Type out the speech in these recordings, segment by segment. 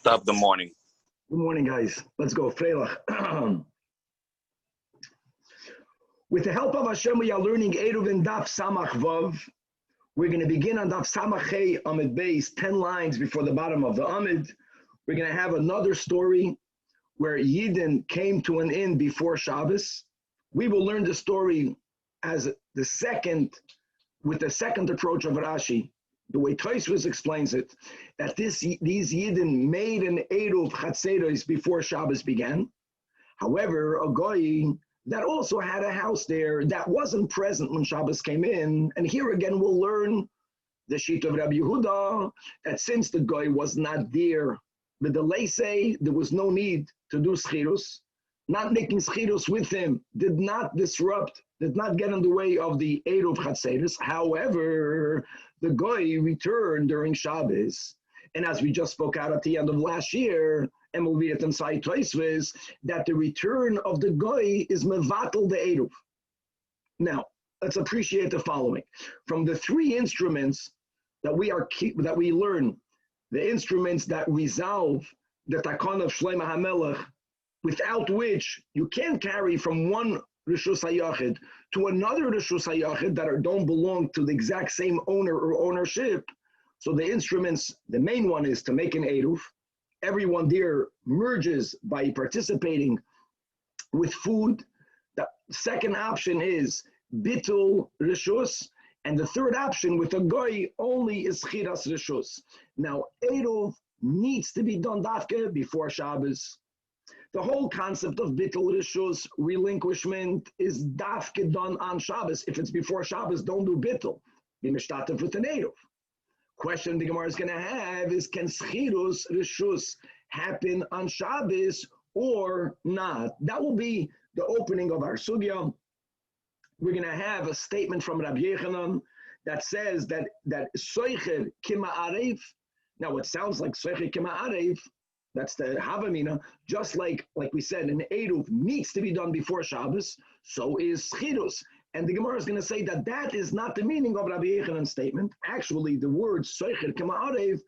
Top the morning. Good morning, guys. Let's go. Freilach. With the help of Hashem, we are learning ERUVIN Daf Samach Vav. We're going to begin on Daf Samach Hey Amid Beis, 10 lines before the bottom of the Amid. We're going to have another story where Yidden came to an inn before Shabbos. We will learn the story as the second, with the second approach of Rashi. The way Tosfos explains it, that these Yidden made an Eruv Chatzeros before Shabbos began. However, a Goy that also had a house there that wasn't present when Shabbos came in. And here again, we'll learn the sheet of Rabbi Yehuda, that since the Goy was not there, but the Leisei, there was no need to do schirus. Not making schirus with him did not disrupt, did not get in the way of the Eruv Chatzeros. However, the Goy returned during Shabbos. And as we just spoke out at the end of last year, and we'll read it inside Tosfos, that the return of the Goy is mevatel the Eruv. Now, let's appreciate the following. From the three instruments that we learn, the instruments that resolve the takon of Shlomo HaMelech, without which you can't carry from one Rishus HaYachid to another Rishus HaYachid that don't belong to the exact same owner or ownership. So the instruments, the main one is to make an Eruv. Everyone there merges by participating with food. The second option is Bitul Rishus. And the third option with a Goy only is Chiras Rishus. Now, Eruv needs to be done dafke before Shabbos. The whole concept of Bitul Rishus, relinquishment, is dafke done on Shabbos. If it's before Shabbos, don't do Bitul. Be mishtatev with an Eruv. Question the Gemara is going to have is, can schirus rishus happen on Shabbos or not? That will be the opening of our sugya. We're going to have a statement from Rabbi Yechanan that says that soicher kima arev. Now it sounds like soicher kima arev. That's the havamina. Just like we said, an eruv needs to be done before Shabbos. So is schirus. And the Gemara is going to say that that is not the meaning of Rabbi Yechanan's statement. Actually, the word soicher kama arev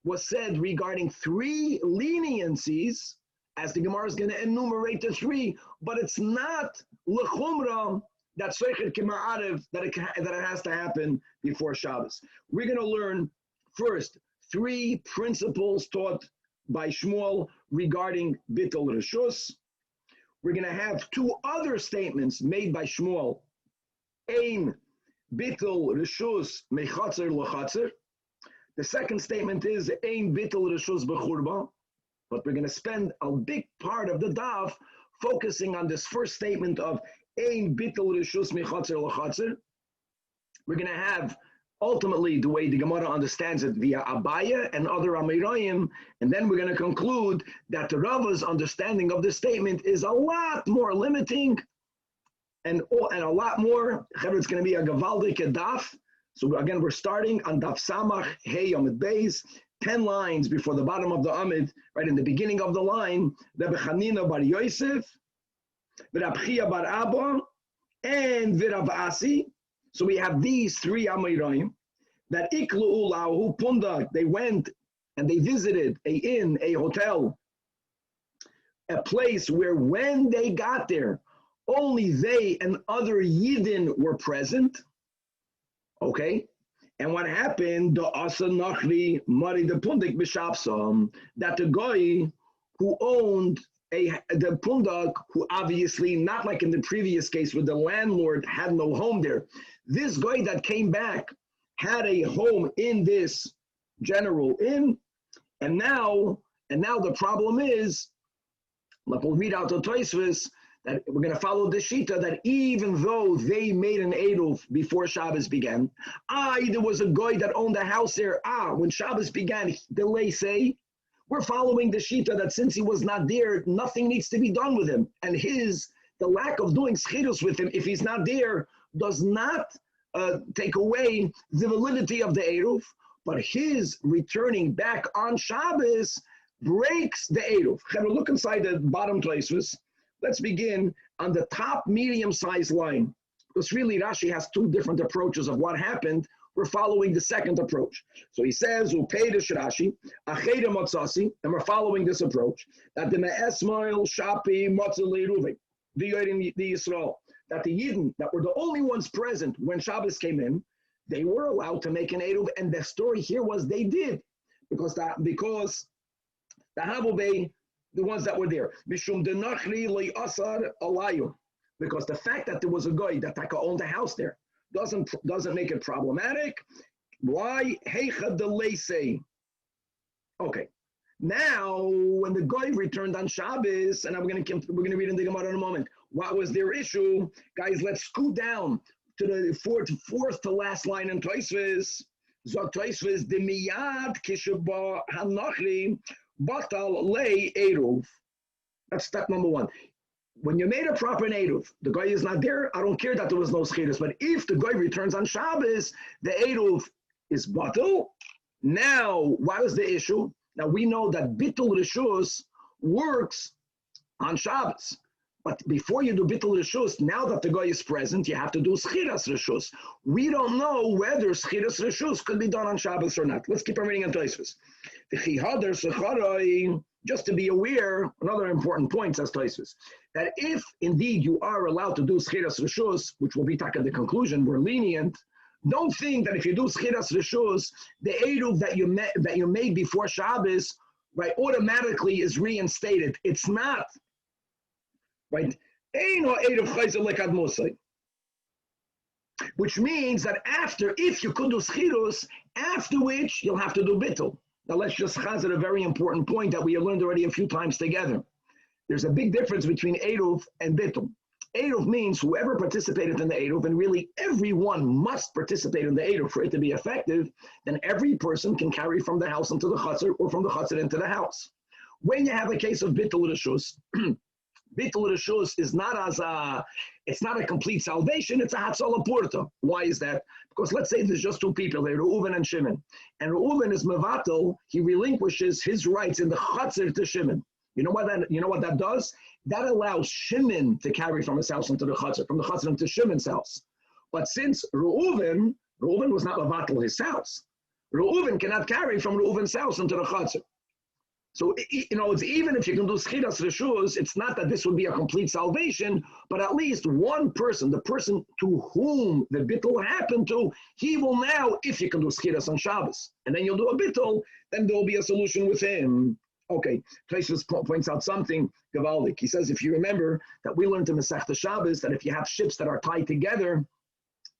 was said regarding three leniencies, as the Gemara is going to enumerate the three, but it's not l'chumra that soicher kama arev that it has to happen before Shabbos. We're going to learn first three principles taught by Shmuel regarding Bitul Rishus. We're going to have two other statements made by Shmuel. Ein Bitul Rishus Mechatzer L'Chatzer. The second statement is Ein Bitul Rishus B'Churba. But we're going to spend a big part of the daf focusing on this first statement of Ein Bitul Rishus Mechatzer L'Chatzer. We're going to have ultimately the way the Gemara understands it via Abaya and other Amirayim, and then we're going to conclude that the Rava's understanding of this statement is a lot more limiting and a lot more. It's going to be a Gavaldik Daf. So again, we're starting on Daf Samach Hey Amid Beis, 10 lines before the bottom of the Amid, right in the beginning of the line, Rebbe Chanina bar Yosef, Rab Chia bar Abba, and Rav Asi. So we have these three Amirayim that Iklu Ulahu Pundak, they went and they visited a inn, a hotel, a place where when they got there, only they and other Yidden were present. Okay? And what happened, the Asa Nachri Mari the Pundak Bishapsam, that the guy who owned the pundak, who obviously, not like in the previous case where the landlord had no home there, This guy that came back had a home in this general inn, and now the problem is, like we'll read out the Tosfos, that we're going to follow the Shita that even though they made an Eruv before Shabbos began, there was a guy that owned a house there. When Shabbos began, they say, we're following the Shita that since he was not there, nothing needs to be done with him. And the lack of doing schirus with him, if he's not there, does not take away the validity of the Eruv, but his returning back on Shabbos breaks the Eruv. Look inside the bottom Tosfos. Let's begin on the top medium-sized line. Because really Rashi has two different approaches of what happened. We're following the second approach. So he says, Upeidish Rashi, Acheda Matzasi, and we're following this approach, that the Me'esmail, Shapi, Matzali, Ruvi, the Yisrael, that the Yidden, that were the only ones present when Shabbos came in, they were allowed to make an Eruv, and the story here was they did, because the Havobei, the ones that were there. Mishum denachri le'asar Aliyah. Because the fact that there was a guy that owned a house there doesn't make it problematic. Why? Heicha delay. Okay. Now, when the guy returned on Shabbos, and we're going to read in the Gemara in a moment, what was their issue? Guys, let's scoot down to the fourth to last line in Tosfos. Zok Tosfos de miyad kishaba hanachri. Batal lay Eruv. That's step number one. When you made a proper Eruv, the guy is not there. I don't care that there was no schirus, but if the guy returns on Shabbos, the Eruv is batal. Now, what is the issue? Now we know that bitul rishus works on Shabbos. But before you do bitul rishus, now that the guy is present, you have to do schiras rishus. We don't know whether schiras rishus could be done on Shabbos or not. Let's keep on reading on Tosfos. Just to be aware, another important point, says Tosfos, that if indeed you are allowed to do schiras rishus, which will be taken the conclusion, we're lenient. Don't think that if you do schiras rishus, the eruv that you made before Shabbos, right, automatically is reinstated. It's not. Right? Which means that if you could do schirus, after which you'll have to do bittul. Now let's just chazir a very important point that we have learned already a few times together. There's a big difference between eruv and bittul. Eruv means whoever participated in the eruv, and really everyone must participate in the eruv for it to be effective, then every person can carry from the house into the chutzner or from the chutzner into the house. When you have a case of bittul rishus, Bittul Rishus is it's not a complete salvation, it's a Hatzalah Purta. Why is that? Because let's say there's just two people there, Reuven and Shimon. And Reuven is Mevatel, he relinquishes his rights in the Chatzir to Shimon. You know what that does? That allows Shimon to carry from his house into the Chatzir, from the Chatzir into Shimon's house. But since Reuven was not Mevatel his house, Reuven cannot carry from Reuven's house into the Chatzir. So, it's even if you can do schiras reshus, it's not that this would be a complete salvation, but at least one person, the person to whom the bittul happened to, he will now, if you can do schiras on Shabbos, and then you'll do a bittul, then there'll be a solution with him. Okay, Tosfos points out something gavaldik. He says, if you remember that we learned in Masechta Shabbos that if you have ships that are tied together,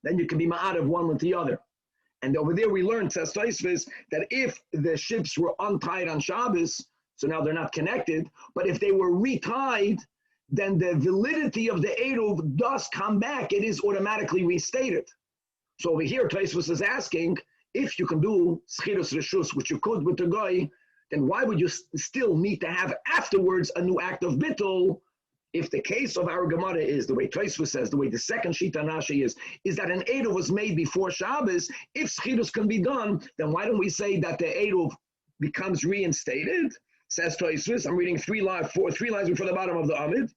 then you can be ma'arev one with the other. And over there we learned, says Tosfos, that if the ships were untied on Shabbos, so now they're not connected, but if they were retied, then the validity of the eruv does come back. It is automatically restated. So over here, Tosfos is asking, if you can do schiras reshus, which you could with the guy, then why would you still need to have afterwards a new act of bittul? If the case of our Gemara is, the way Tosfos says, the way the second Shita Nashi is that an Eruv was made before Shabbos, if Schirus can be done, then why don't we say that the Eruv becomes reinstated? Says Tosfos, I'm reading three lines before the bottom of the Amid.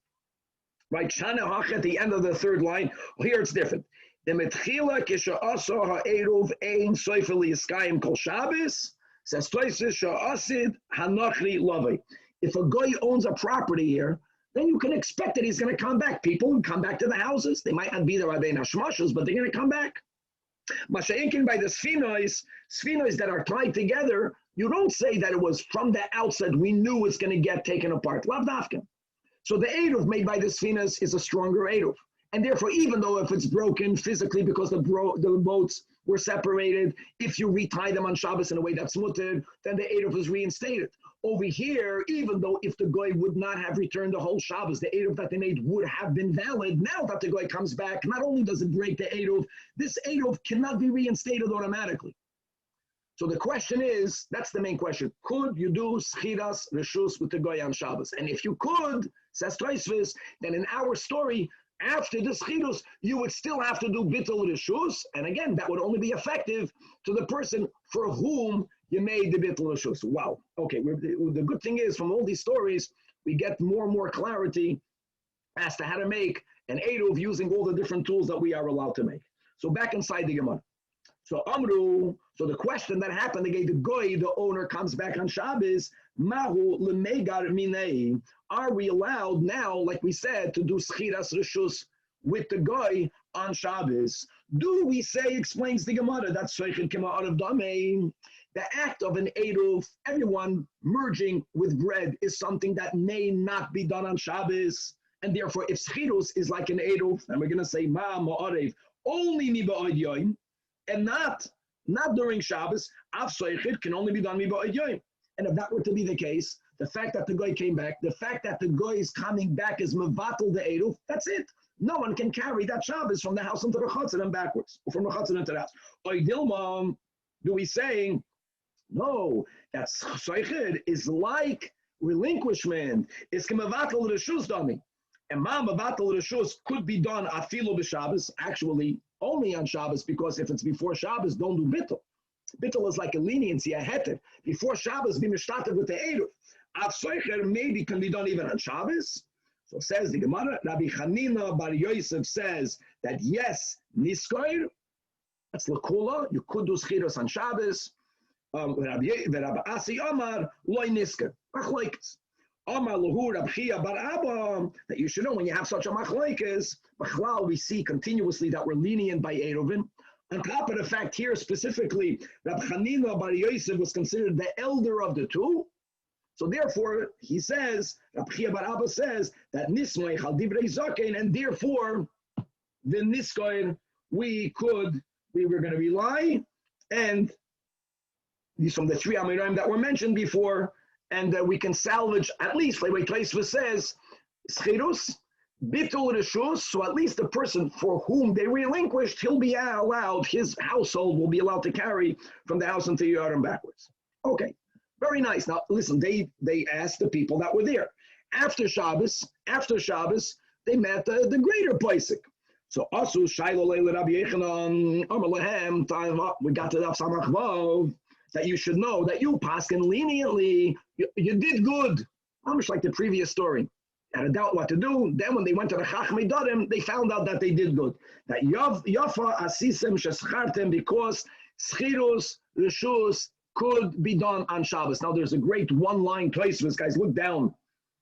Right, Shana Hach at the end of the third line. Well, here it's different. The Metchila Kisha Asa HaEruv Ein Soifel Yiskayim Kol Shabbos, says Tosfos, Sha'asid Hanachri Lavei. If a guy owns a property here, then you can expect that he's going to come back. People will come back to the houses. They might not be there by the Nashmashas, but they're going to come back. Masha'inkin by the Sfinos that are tied together, you don't say that it was from the outset we knew it's going to get taken apart. Lav Dafkin. So the Eruv made by the Sfinos is a stronger Eruv. And therefore, even though if it's broken physically because the boats were separated, if you retie them on Shabbos in a way that's mutter, then the Eruv is reinstated. Over here, even though if the goy would not have returned the whole Shabbos, the Eruv that they made would have been valid. Now that the goy comes back, not only does it break the Eruv, this Eruv cannot be reinstated automatically. So the question is, that's the main question. Could you do schiras reshus with the goy on Shabbos? And if you could, says Tosfos, then in our story, after the schirus, you would still have to do bittul reshus. And again, that would only be effective to the person for whom you made the bittul reshus. Wow. Okay, the good thing is, from all these stories, we get more and more clarity as to how to make an eruv using all the different tools that we are allowed to make. So back inside the Gemara. So Amru, so the question that happened, the goy, the owner, comes back on Shabbos, Mahu lemegar minei. Are we allowed now, like we said, to do schiras reshus with the goy on Shabbos? Do we say, explains the Gemara, that's Sheikhid Kema Arav Damei, the act of an eruv, everyone merging with bread, is something that may not be done on Shabbos, and therefore if schirus is like an eruv, and we're going to say ma ma'arev, only miba'od yoim, and not during Shabbos, av soichid can only be done miba'od yoim. And if that were to be the case, the fact that the goy came back, the fact that the goy is coming back is mevatel the eruv, that's it. No one can carry that Shabbos from the house into the chutzner and backwards, or from the chutzner into the house. Oy dilma, do we say, no, that soichid is like relinquishment. It's mevatel reshus dami. And ma mevatel reshus could be done afilu b'Shabbos, actually only on Shabbos, because if it's before Shabbos, don't do bittul. Bittul is like a leniency, a heter. Before Shabbos, be mishtated with the eruv. Av soicher maybe can be done even on Shabbos. So says the Gemara, Rabbi Chanina Bar Yosef says that yes, niskoir, that's lakula, you could do schiros on Shabbos. Rabbi Asi Amar, loy nisker, machlokes. Amar lahu Rabbi Chia Bar Abba, that you should know when you have such a machlokes, machlal, we see continuously that we're lenient by Eruvin. On top of the fact here specifically, Rabbi Chanina Bar Yosef was considered the elder of the two. So therefore, he says, Rabbi Chia Bar Abba says that nismay chal divrei zaken, and therefore the niskoir we were going to rely, and these from the three amirim that were mentioned before, and we can salvage at least, like Tosfos says, schirus, bitul reshus, so at least the person for whom they relinquished, he'll be allowed, his household will be allowed to carry from the house into the yard and backwards. Okay. Very nice. Now, listen, they asked the people that were there. After Shabbos, they met the greater Pesach. So, Asu, Shailo, Leila, Rabbi Yechanan, Amar Lehem, time up, we got to the Samach Vav, that you should know that you paskin leniently, you did good. Almost like the previous story. Had a doubt what to do. Then when they went to the Chachmei Darim, they found out that they did good. That Yafa Asisem Sheschartem, because Schirus, Reshus, could be done on Shabbos. Now there's a great one-line Tosfos, guys, look down,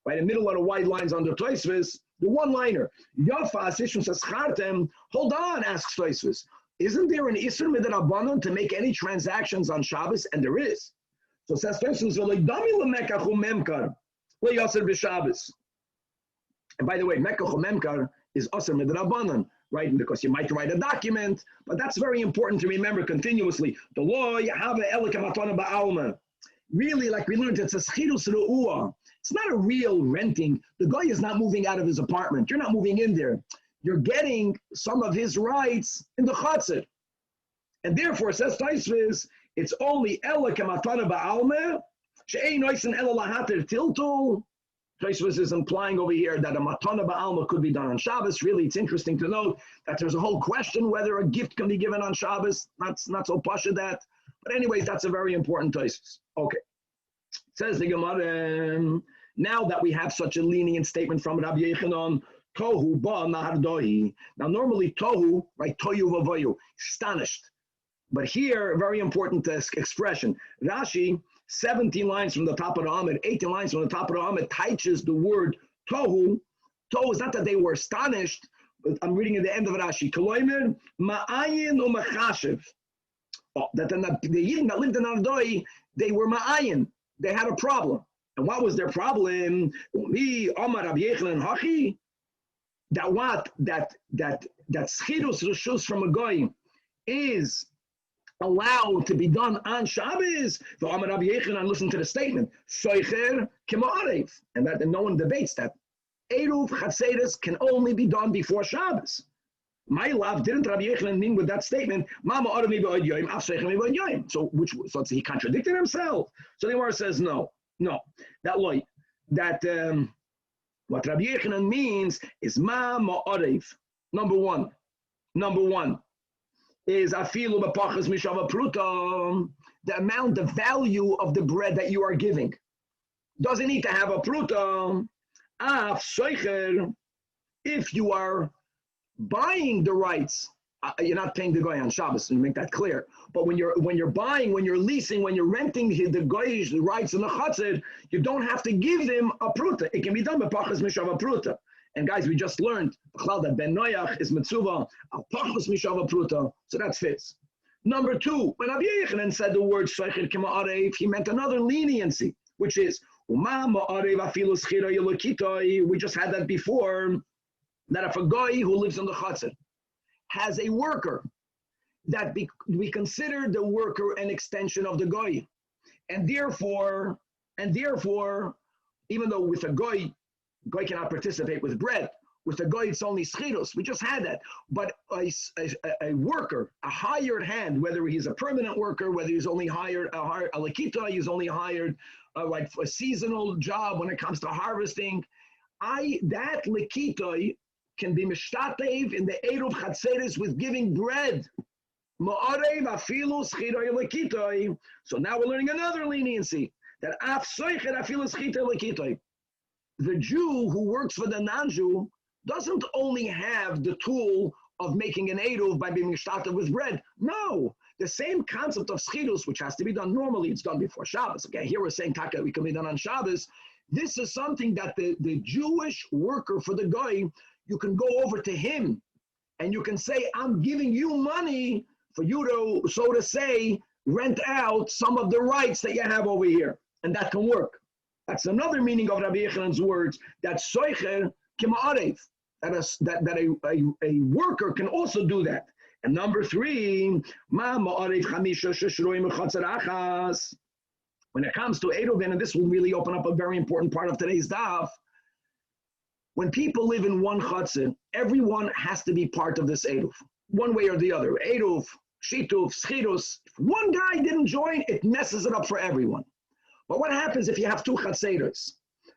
right in the middle of the white lines under Tosfos, the one-liner, Yafa Asishun says Chartem, hold on, asks Tosfos, isn't there an Isser Midrabanan to make any transactions on Shabbos? And there is. So says Tosfos, and by the way, Mekach Memkar is Asr Midrabanan, right? Because you might write a document, but that's very important to remember continuously. The law, Yahava Elikamatana Ba'alma. Really, like we learned, it's a schirus ru'ua. It's not a real renting. The guy is not moving out of his apartment. You're not moving in there. You're getting some of his rights in the chatzir. And therefore, says Tosfos, it's only Elikamatana Ba'alma, She'ein Oisen Elalahater Tiltul. Tosfos is implying over here that a matana ba'alma could be done on Shabbos. Really, it's interesting to note that there's a whole question whether a gift can be given on Shabbos. Not so pasha that. But anyways, that's a very important Tosfos. Okay. Says the Gemara, now that we have such a lenient statement from Rabbi Yechanan, tohu ba nahardohi. Now normally tohu, right, tohu vavoyu, astonished. But here, very important expression. Rashi, 17 lines from the top of the Amid, 18 lines from the top of the Amid, teaches the word tohu. Tohu is not that they were astonished, but I'm reading at the end of Rashi. Koloimer, ma'ayin or machashiv. That the Yidden that lived in Ardoi, they were ma'ayin. They had a problem. And what was their problem? Me, Amar Rabbi Yechanan Hachi. that what? That schirus reshus from a goy is allowed to be done on Shabbos. The Amar Rabbi Yechanan, listen to the statement, Soicher k'ma'arev, and that no one debates that. Eruv Chatzeres can only be done before Shabbos. My love, didn't Rabbi Yechanan mean with that statement, Mama Arami b'od yoyim, af Soicher b'od yoyim? So he contradicted himself. So the Gemara says no, that what Rabbi Yechanan means is ma ma'arev. Number one is afilu b'pachas mishava pruta, the amount, the value of the bread that you are giving. Doesn't need to have a pruta. Af soicher, if you are buying the rights, you're not paying the guy on Shabbos, and make that clear. But when you're buying, when you're leasing, when you're renting the guy's rights in the chatzir, you don't have to give them a pruta. It can be done by pachas mishava pruta. And guys, we just learned that Ben Noach is mitzuva al pachas mishava pruta, so that fits. Number two, when Rabbi Yechanan said the word soicher k'ma'arev, he meant another leniency, which is we just had that before, that if a guy who lives in the chatzir has a worker, that we consider the worker an extension of the guy, and therefore, even though with a guy cannot participate with bread, with a guy it's only schirus. We just had that, but a worker, a hired hand, whether he's a permanent worker, whether he's only hired a lakita, he's only hired like a seasonal job when it comes to harvesting, that lakita can be mishtatev in the eruv chatzeres with giving bread. Ma'arev afilu schiroi lakitoi. So now we're learning another leniency, that af soicher afilu schiroi lakitoi. The Jew who works for the non-Jew doesn't only have the tool of making an eruv by being mishtatev with bread. No, the same concept of schirus, which has to be done normally, it's done before Shabbos. Okay, here we're saying taka, we can be done on Shabbos. This is something that the Jewish worker for the guy, you can go over to him and you can say, I'm giving you money for you to, so to say, rent out some of the rights that you have over here. And that can work. That's another meaning of Rabbi Yechanan's words, that soicher k'ma'arev, that a worker can also do that. And number three, ma ma'arev chamisha sheshroim chatzer achas. When it comes to ERUVIN, and this will really open up a very important part of today's daf, when people live in one chatzir, everyone has to be part of this eruv, one way or the other. Eruv, shituf, schirus. If one guy didn't join, it messes it up for everyone. But what happens if you have two chatzeros?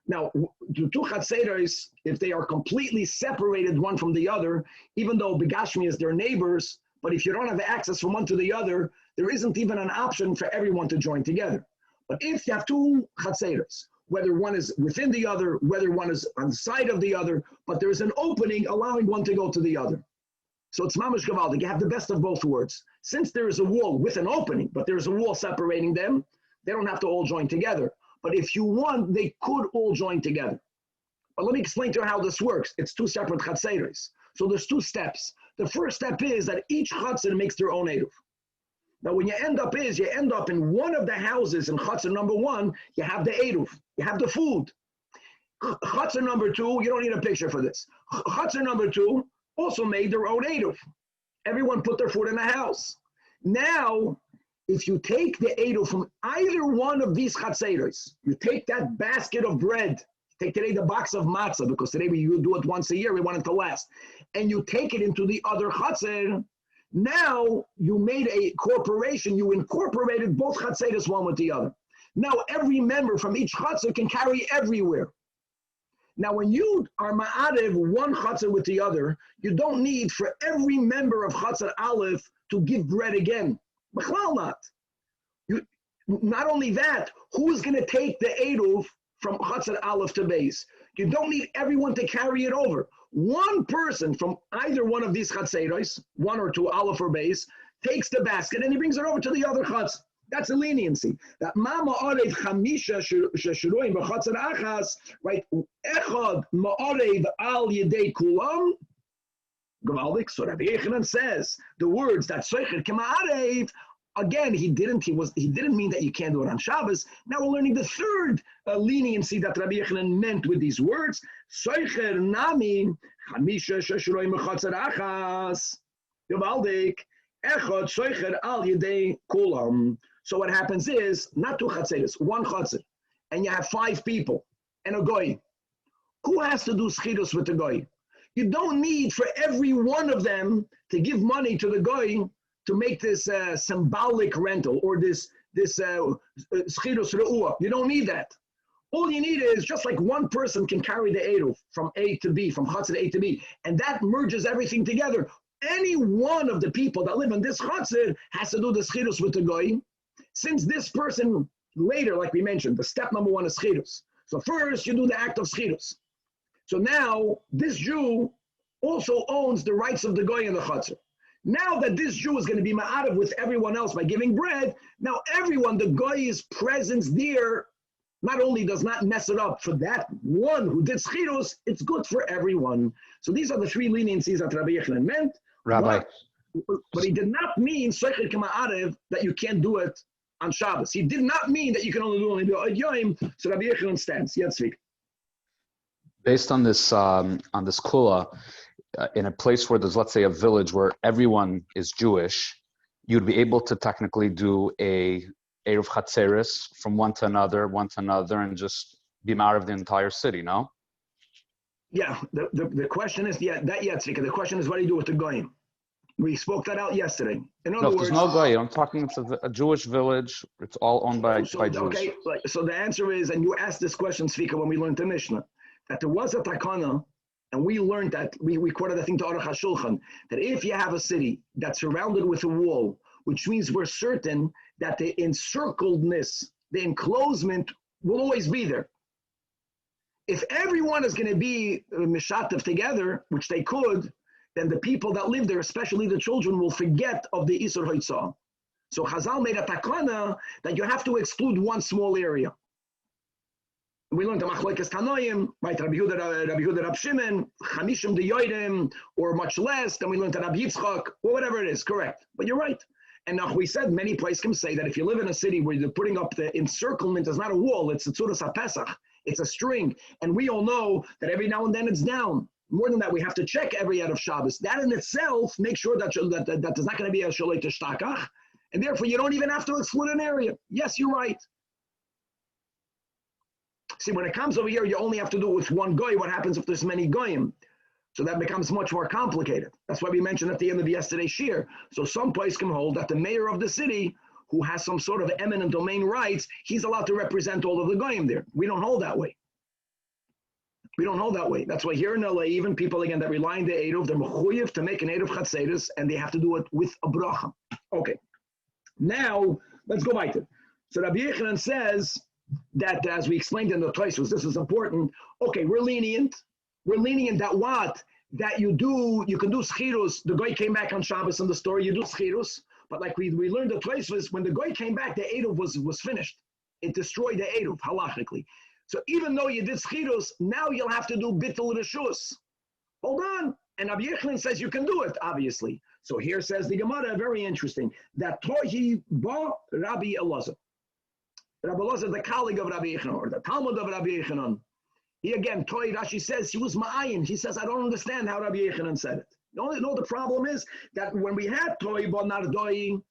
Now, the two chatzeros, if they are completely separated one from the other, even though begashmi is their neighbors, but if you don't have access from one to the other, there isn't even an option for everyone to join together. But if you have two chatzeros, whether one is within the other, whether one is on the side of the other, but there's an opening allowing one to go to the other. So it's mamash gavaldik. You have the best of both worlds. Since there is a wall with an opening, but there's a wall separating them, they don't have to all join together. But if you want, they could all join together. But let me explain to you how this works. It's two separate chatzeros. So there's two steps. The first step is that each chatzer makes their own eruv. Now, when you end up in one of the houses in Chatzar number one, you have the eruv, you have the food. Chatzar number two, you don't need a picture for this. Chatzar number two also made their own eruv. Everyone put their food in the house. Now, if you take the eruv from either one of these chatzeros, you take that basket of bread, take today the box of matzah, because today we do it once a year, we want it to last, and you take it into the other chatzer. Now you made a corporation, you incorporated both chatzeros one with the other. Now every member from each chatzer can carry everywhere. Now when you are ma'arev one chatzer with the other, you don't need for every member of chatzer aleph to give bread again. B'chlal not. Not only that, who's going to take the eruv from chatzer aleph to beis? You don't need everyone to carry it over. One person from either one of these chatzeros, one or two, aleph or beis, takes the basket and he brings it over to the other chatz. That's a leniency. That mama arev chamisha sheshuroim b'chatzer achas, right? Echad ma'arev al yedei kulam. Gavaldik. So Rabbi Yechanan says the words that soicher k'ma'arev Again, he didn't mean that you can't do it on Shabbos. Now we're learning the third leniency that Rabbi Yochanan meant with these words. Soicher nami chamisha sheshroi mechatzer achas yavaldik echad soicher al yedei kulam. So what happens is, not two chatzeres, one chatzer, and you have 5 people and a goy. Who has to do schidus with the goy? You don't need for every one of them to give money to the goy to make this symbolic rental or this schidus re'uah. You don't need that. All you need is just like one person can carry the eruv from A to B, from chatzir to A to B, and that merges everything together. Any one of the people that live in this chatzir has to do the schidus with the goy. Since this person later, like we mentioned, the step number 1 is schidus. So first you do the act of schidus. So now this Jew also owns the rights of the goy in the chatzir. Now that this Jew is going to be ma'arav with everyone else by giving bread, now everyone, the goy's presence there, not only does not mess it up for that one who did schidus, it's good for everyone. So these are the 3 leniencies that Rabbi Yochanan meant. Rabbi. But he did not mean soicher k'ma'arav that you can't do it on Shabbos. He did not mean that you can only do it Yom. So Rabbi Yochanan stands. Yetzvik. Based on this kula, in a place where there's, let's say, a village where everyone is Jewish, you'd be able to technically do a Eruv Chatzeris from one to another, and just be ma'arav the entire city, no? Yeah, the question is, Tzvika, the question is, what do you do with the goyim? We spoke that out yesterday. In other words, there's no goyim. I'm talking, it's a Jewish village. It's all owned by Jews. Okay, so the answer is, and you asked this question, Tzvika, when we learned the Mishnah, that there was a takana, and we learned that, we quoted, I think, to Aruch HaShulchan, that if you have a city that's surrounded with a wall, which means we're certain that the encircledness, the enclosement will always be there. If everyone is going to be mishatev together, which they could, then the people that live there, especially the children, will forget of the Isur Hoitzah. So Chazal made a takana that you have to exclude one small area. We learned the Machlokes Tanoim, right? Rabbi Yehuda, Rab Shimon, Chamishim de Yoidim, or much less. Then we learned that Rabbi Yitzchak, or whatever it is, correct. But you're right. And now we said many places can say that if you live in a city where you're putting up the encirclement is not a wall, it's a tzuras HaPesach, it's a string. And we all know that every now and then it's down. More than that, we have to check every out of Shabbos. That in itself makes sure that there's not going to be a shalei tishtakach. And therefore, you don't even have to exclude an area. Yes, you're right. See, when it comes over here, you only have to do it with one goy. What happens if there's many goyim? So that becomes much more complicated. That's why we mentioned at the end of yesterday's shiur. So some place can hold that the mayor of the city, who has some sort of eminent domain rights, he's allowed to represent all of the goyim there. We don't hold that way. We don't hold that way. That's why here in LA, even people, again, that rely on the Eruv, they're mechuyev to make an Eruv Chatzeris, and they have to do it with a bracha. Okay. Now, let's go back to it. So Rabbi Yochanan says that, as we explained in the Tosfos, this is important. Okay, we're lenient. We're lenient that what? That you can do schirus. The guy came back on Shabbos in the story, you do schirus. But like we learned the Tosfos, when the guy came back, the Eruv was finished. It destroyed the Eruv, halachically. So even though you did schirus, now you'll have to do bittul reshus. Hold on. And Rabbi Yochanan says you can do it, obviously. So here says the Gemara, very interesting, that Tohi ba Rabbi Elazar. Rabbi Elazar, the colleague of Rabbi Yochanan, or the Talmud of Rabbi Yochanan. He again, Tohi Rashi says, he was ma'ayin. He says, I don't understand how Rabbi Yochanan said it. No, the problem is that when we had Tohi ba Nardoi,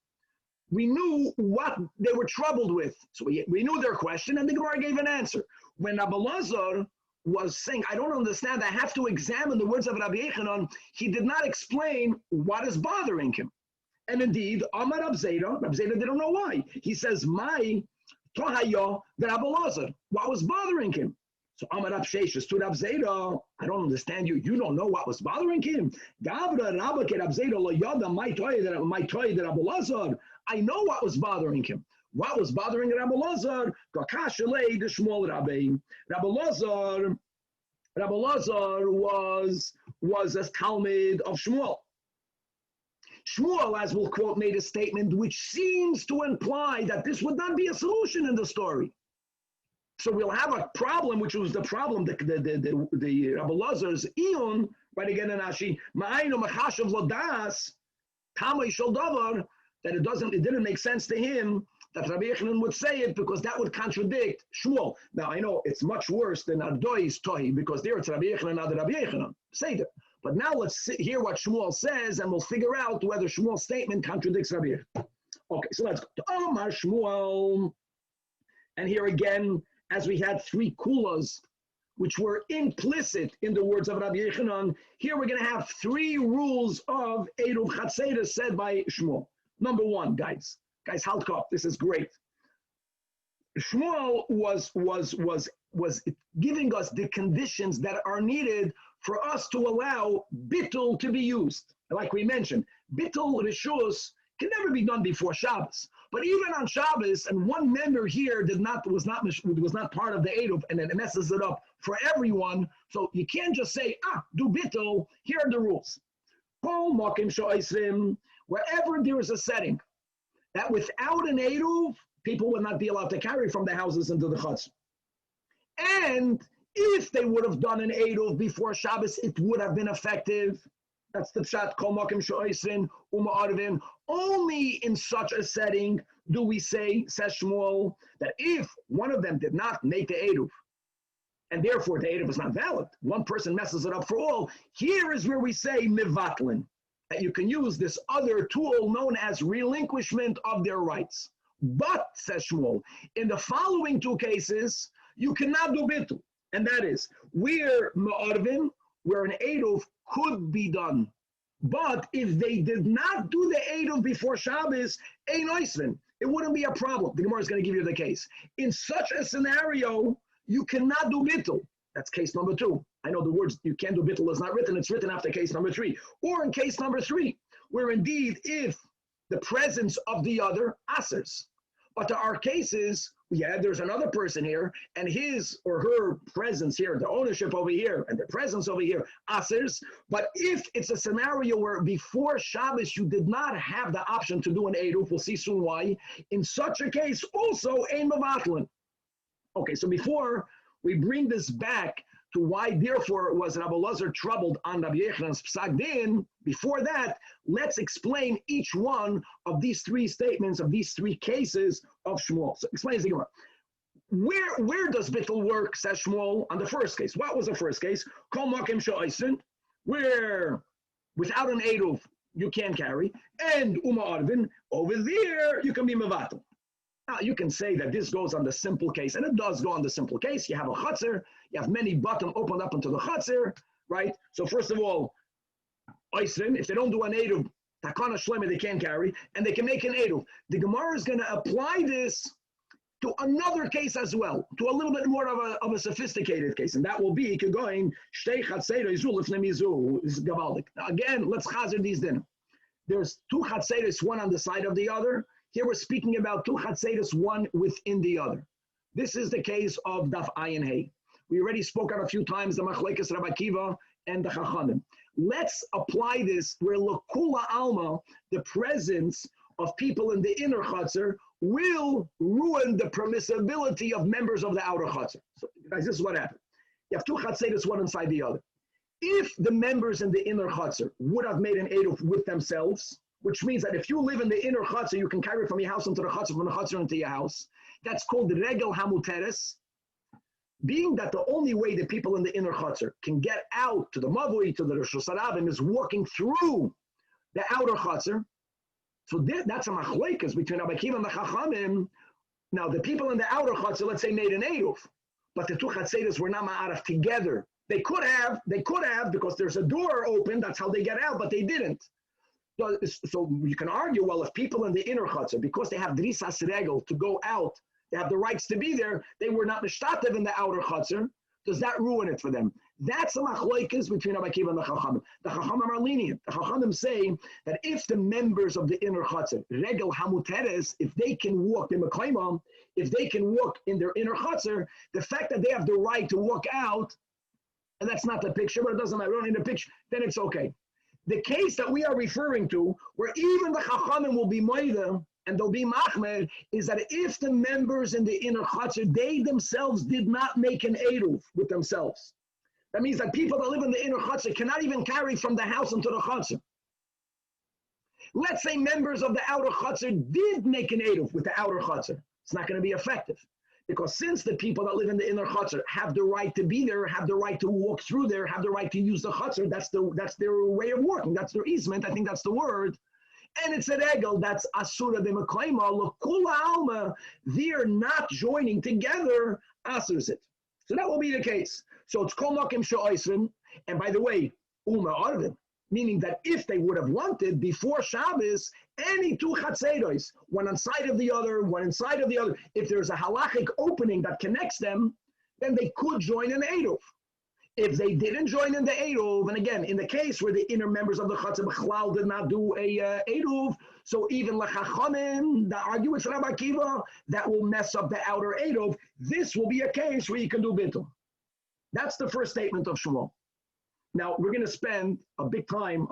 we knew what they were troubled with. So we knew their question, and the Gemara gave an answer. When Rabbi Elazar was saying, I don't understand, I have to examine the words of Rabbi Yochanan, he did not explain what is bothering him. And indeed, Amar Rab Zera didn't know why. He says, my Tohayo, the Rabbi Elazar, what was bothering him? So Amar Rab Sheshes to Rab Zera, I don't understand you. You don't know what was bothering him. Gavra Rabba ke Rab Zera lo yada my toy the Rabbi Elazar. I know what was bothering him. What was bothering Rabbi Elazar? Kakashalei the Shmuel Rabbi. Rabbi Elazar was a Talmud of Shmuel. Shmuel, as we'll quote, made a statement which seems to imply that this would not be a solution in the story. So we'll have a problem, which was the problem, the Rabbi Elazar's Ion, right again in Ashi, Ma'aynu Machashav Lodas, Tamay Shel Davar, that it didn't make sense to him that Rabbi Yechanan would say it because that would contradict Shmuel. Now, I know it's much worse than Adoi's Tohi because there it's Rabbi Yechanan, not Rabbi Yechanan. Say that. But now let's hear what Shmuel says and we'll figure out whether Shmuel's statement contradicts Rabbi Yechanan. Okay, so let's go to Omar Shmuel. And here again, as we had three kulas, which were implicit in the words of Rabbi Yechanan, here we're going to have three rules of Eruv Chatzeda said by Shmuel. Number one, guys, halt up. This is great. Shmuel was giving us the conditions that are needed for us to allow bittul to be used. Like we mentioned, bittul rishus can never be done before Shabbos. But even on Shabbos, and one member here was not part of the Eruv, and it messes it up for everyone. So you can't just say, do bittul. Here are the rules. Wherever there is a setting that without an Eruv, people would not be allowed to carry from the houses into the chutz. And if they would have done an Eruv before Shabbos, it would have been effective. That's the pshat, kol makim she'oisrin u'ma'arvin. Only in such a setting do we say, says Shmuel, that if one of them did not make the Eruv, and therefore the Eruv is not valid, one person messes it up for all, here is where we say mivatlin, that you can use this other tool known as relinquishment of their rights. But, says Shmuel, in the following two cases, you cannot do bittul, and that is where ma'arvin, where an Eruv could be done. But if they did not do the Eruv before Shabbos, ein oisvin, it wouldn't be a problem. The Gemara is going to give you the case. In such a scenario, you cannot do bittul. That's case number two. I know the words you can't do bittul is not written. It's written after case number three. Or in case number three, where indeed if the presence of the other asers. But there are cases, there's another person here, and his or her presence here, the ownership over here, and the presence over here, asers. But if it's a scenario where before Shabbos you did not have the option to do an Eruv, we'll see soon why, in such a case also ein mevatlin. Okay, so before we bring this back to why therefore was Rabbi Lazar troubled on Rabbi Yechanan's psak din, before that, let's explain each one of these three statements, of these three cases of Shmuel. So explain the Gemara. Where does bittul work, says Shmuel, on the first case? What was the first case? Kol makim she'oisin, where without an Eruv you can carry, and Uma Arvin, over there you can be mevatel. Now, you can say that this goes on the simple case, and it does go on the simple case. You have a chutzner, you have many bottom opened up into the chutzner, right? So first of all, oisrin, if they don't do an Eruv, takana shlema, they can't carry, and they can make an Eruv. The Gemara is going to apply this to another case as well, to a little bit more of a sophisticated case, and that will be going shtei chatzera izu lifnei izu is gavaldik. Now again, let's chazer these din. There's two chatzeres, one on the side of the other. Here we're speaking about two chatzeres, one within the other. This is the case of Daf Ayin Hey. We already spoke out a few times the Machlekes Rabbi Akiva and the Chachamim. Let's apply this where L'Kula Alma, the presence of people in the inner Chatzar, will ruin the permissibility of members of the outer Chatzar. So, guys, this is what happened. You have two Chatzeres, one inside the other. If the members in the inner Chatzar would have made an Eruv with themselves, which means that if you live in the inner chutzner, you can carry from your house into the chutzner, from the chutzner into your house. That's called regel hamuteres. Being that the only way that people in the inner chutzner can get out to the mavui, to the Rosh Hashanah, is walking through the outer chutzner. So that's a machlekes between Rabbi Akiva and the Chachamim. Now, the people in the outer chutzner, let's say, made an Eruv, but the two chatzeres were not ma'araf together. They could have, because there's a door open, that's how they get out, but they didn't. So you can argue, well, if people in the inner chutzner, because they have drisas regel to go out, they have the rights to be there, they were not mishtatev in the outer chutzner, does that ruin it for them? That's the machlokes between Rabbi Akiva and the Chachamim. The Chachamim are lenient. The Chachamim say that if the members of the inner chutzner, regel hamuteres, if they can walk, if they can walk in their inner chutzner, the fact that they have the right to walk out, and that's not the picture, but it doesn't matter, we don't need a picture, then it's okay. The case that we are referring to, where even the Chachamim will be Moida and they'll be Machmer, is that if the members in the inner Chatzar, they themselves did not make an Eruv with themselves. That means that people that live in the inner Chatzar cannot even carry from the house into the Chatzar. Let's say members of the outer chutzner did make an eruv with the outer chutzner. It's not going to be effective. Because since the people that live in the inner chutzner have the right to be there, have the right to walk through there, have the right to use the chutzner, that's their way of working. That's their easement. I think that's the word. And it's an egel, that's asura de mekayma, l'kula alma, they're not joining together, asurs it. So that will be the case. So it's kol makim she'oisrin, and by the way, uma arvin, meaning that if they would have wanted before Shabbos, any two chatzeros, one inside of the other, one inside of the other, if there's a halachic opening that connects them, then they could join an eruv. If they didn't join in the eruv, and again, in the case where the inner members of the Chatzah B'chlal did not do a eruv, so even L'Chachamim, that argue with Rabbi Akiva, that will mess up the outer eruv. This will be a case where you can do bittul. That's the first statement of Shmuel. Now, we're going to spend a big time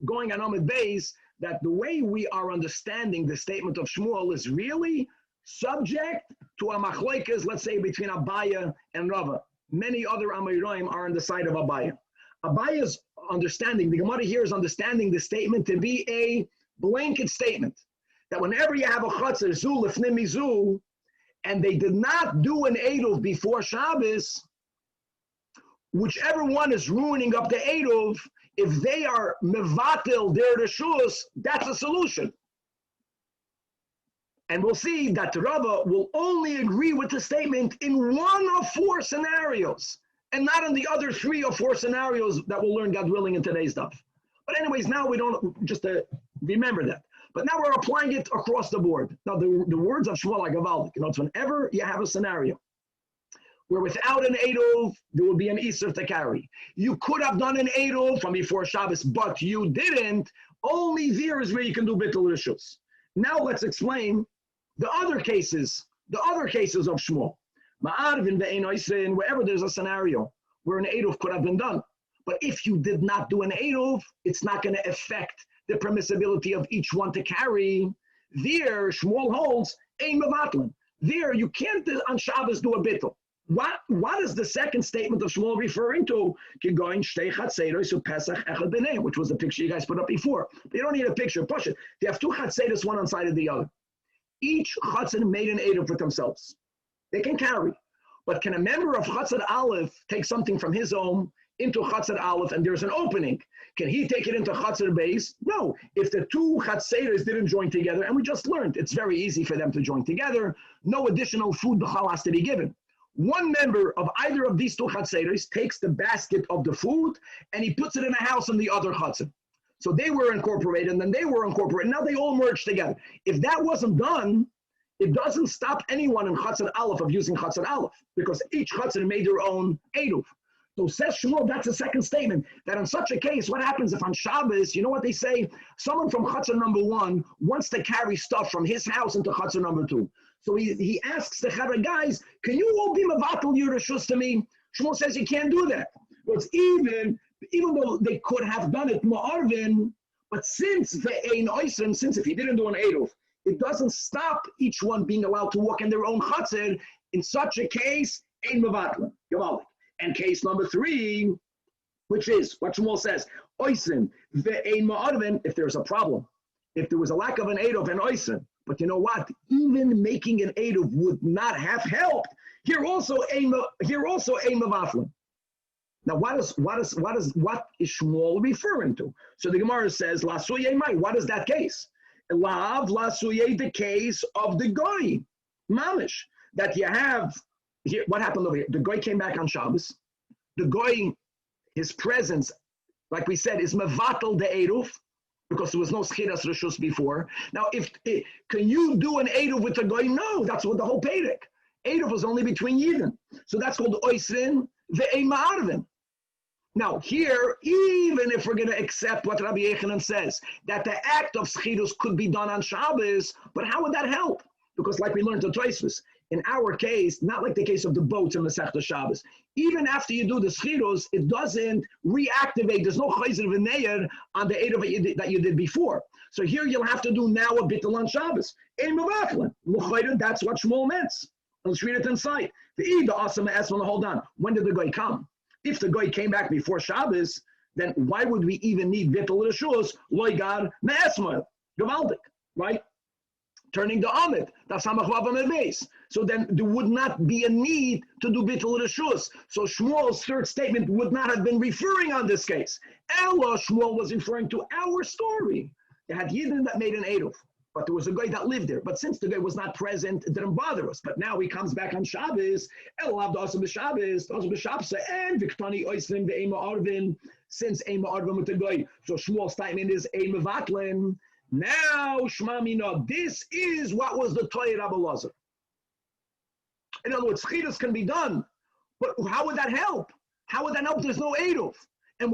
going on Amud Beis, that the way we are understanding the statement of Shmuel is really subject to a machlokes, let's say, between Abaya and Rava. Many other Amoraim are on the side of Abaya. Abaya's understanding, the Gemara here is understanding the statement to be a blanket statement, that whenever you have a chatzar, zu lefnim mizu, and they did not do an eruv before Shabbos, whichever one is ruining up the eruv, if they are mevatel their reshus, that's a solution. And we'll see that Rava will only agree with the statement in one of four scenarios, and not in the other 3 or 4 scenarios that we'll learn, God willing, in today's stuff. But anyways, now we don't, just to remember that. But now we're applying it across the board. Now the words of Shmuel are gavaldik. You know, it's whenever you have a scenario where without an eruv, there will be an Isser to carry. You could have done an eruv from before Shabbos, but you didn't. Only there is where you can do bittul rishus. Now let's explain the other cases of Shmuel. Ma'arvin ve'einoisen, wherever there's a scenario where an eruv could have been done. But if you did not do an eruv, it's not going to affect the permissibility of each one to carry. There, Shmuel holds, ein mevatlin. There, you can't on Shabbos do a bittul. What is the second statement of Shmuel referring to? Which was the picture you guys put up before. But you don't need a picture. Push it. They have 2 chatzeros, one on side of the other. Each chatzon made an eruv with themselves. They can carry. But can a member of chatzon Aleph take something from his own into chatzon Aleph and there's an opening? Can he take it into chatzon base? No. If the 2 chatzeros didn't join together, and we just learned, it's very easy for them to join together. No additional food b'chal has to be given. One member of either of these 2 chatzeros takes the basket of the food and he puts it in a house in the other chatzon. So they were incorporated, and then they were incorporated. Now they all merged together. If that wasn't done, it doesn't stop anyone in Chatzon Aleph of using Chatzon Aleph, because each Chatzon made their own eruv. So says Shmuel, that's the second statement, that in such a case, what happens if on Shabbos, you know what they say? Someone from Chatzon number 1 wants to carry stuff from his house into Chatzon number 2. So he asks the Chara, guys, can you all be mevatel your reshus to me? Shmuel says you can't do that. Well, it's even though they could have done it ma'arvin, but since if he didn't do an eruv, it doesn't stop each one being allowed to walk in their own chatzir. In such a case, ein mevatlin. And case number 3, which is what Shmuel says, oisin ve'ein ma'arvin, if there's a problem, if there was a lack of an eruv and oisin, but you know what? Even making an eruv would not have helped. Here also ein mevatlin. Now, what is Shmuel referring to? So the Gemara says, La suye mai. What is that case? Lav la suye, the case of the goy, mamish. That you have here. What happened over here? The goy came back on Shabbos. The goy, his presence, like we said, is mevatel the eruv, because there was no schiras reshus before. Now, can you do an eruv with the goy? No, that's what the whole Perek. Eruv was only between Yidden. So that's called oisrin ve'ein ma'arvin. Now here, even if we're going to accept what Rabbi Yechanan says, that the act of schirus could be done on Shabbos, but how would that help? Because like we learned in Tosfos, in our case, not like the case of the boats in Masechta Shabbos, even after you do the schirus, it doesn't reactivate. There's no chayzer v'neir on the eruv that you did before. So here you'll have to do now a bittul on Shabbos. Ein mevatlin. That's what Shmuel meant. Let's read it inside. The awesome asman. Hold on. When did the guy come? If the guy came back before Shabbos, then why would we even need bittul reshus? Loigar me'esmael, gewaldik, right? Turning the Amid, that's Samachvav base. So then there would not be a need to do bittul reshus. So Shmuel's third statement would not have been referring on this case. Ella, Shmuel was referring to our story. They had Yidden that made an Eruv, but there was a guy that lived there. But since the guy was not present, it didn't bother us. But now he comes back on Shabbos. Ella the also b'Shabbos, also b'Shabbos, and Viktani Oislim ve'ema Arvin, since ema Arvin with the guy. So Shmuel's statement is ema Vatlin. Now, Shma Mina, this is what was the Torah Rabbi Lazar. In other words, Chidus can be done, but how would that help? How would that help? There's no Eruv. And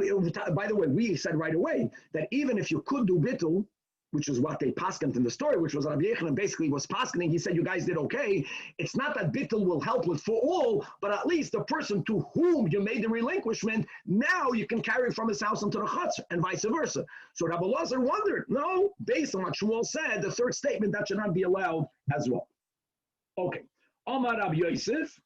by the way, we said right away that even if you could do Bittul, which is what they paskened in the story, which was Rabbi Yechanan basically was paskening, he said, you guys did okay. It's not that Bittul will help with for all, but at least the person to whom you made the relinquishment, now you can carry from his house into the Chutz, and vice versa. So Rabbi Lazar wondered, no, based on what Shmuel said, the third statement, that should not be allowed as well. Okay. Omar Rabbi Yosef,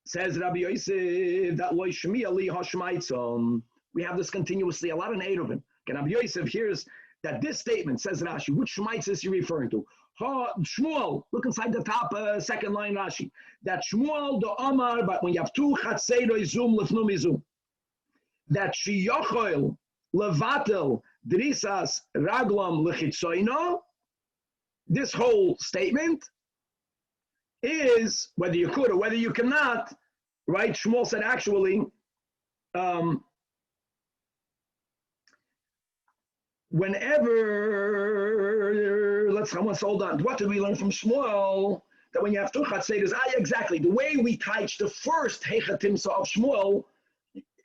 says Rabbi Yosef, that Lo Shmi Ali Hashmaitzom. We have this continuously, a lot in ERUVIN. And Rabbi Yosef hears that this statement, says Rashi, which Shmaitzah is he referring to? Shmuel, look inside the top second line Rashi. That Shmuel the Omar, but when you have two Chatzeroi Zoom Lefnum Izum, that Shiyochel Levatel Drisas Raglam Lechitzoino, this whole statement is, whether you could or whether you cannot, right? Shmuel said actually, whenever, let's hold on. What did we learn from Shmuel? That when you have two chatzeiros, exactly. The way we teach the first hechatimsa of Shmuel,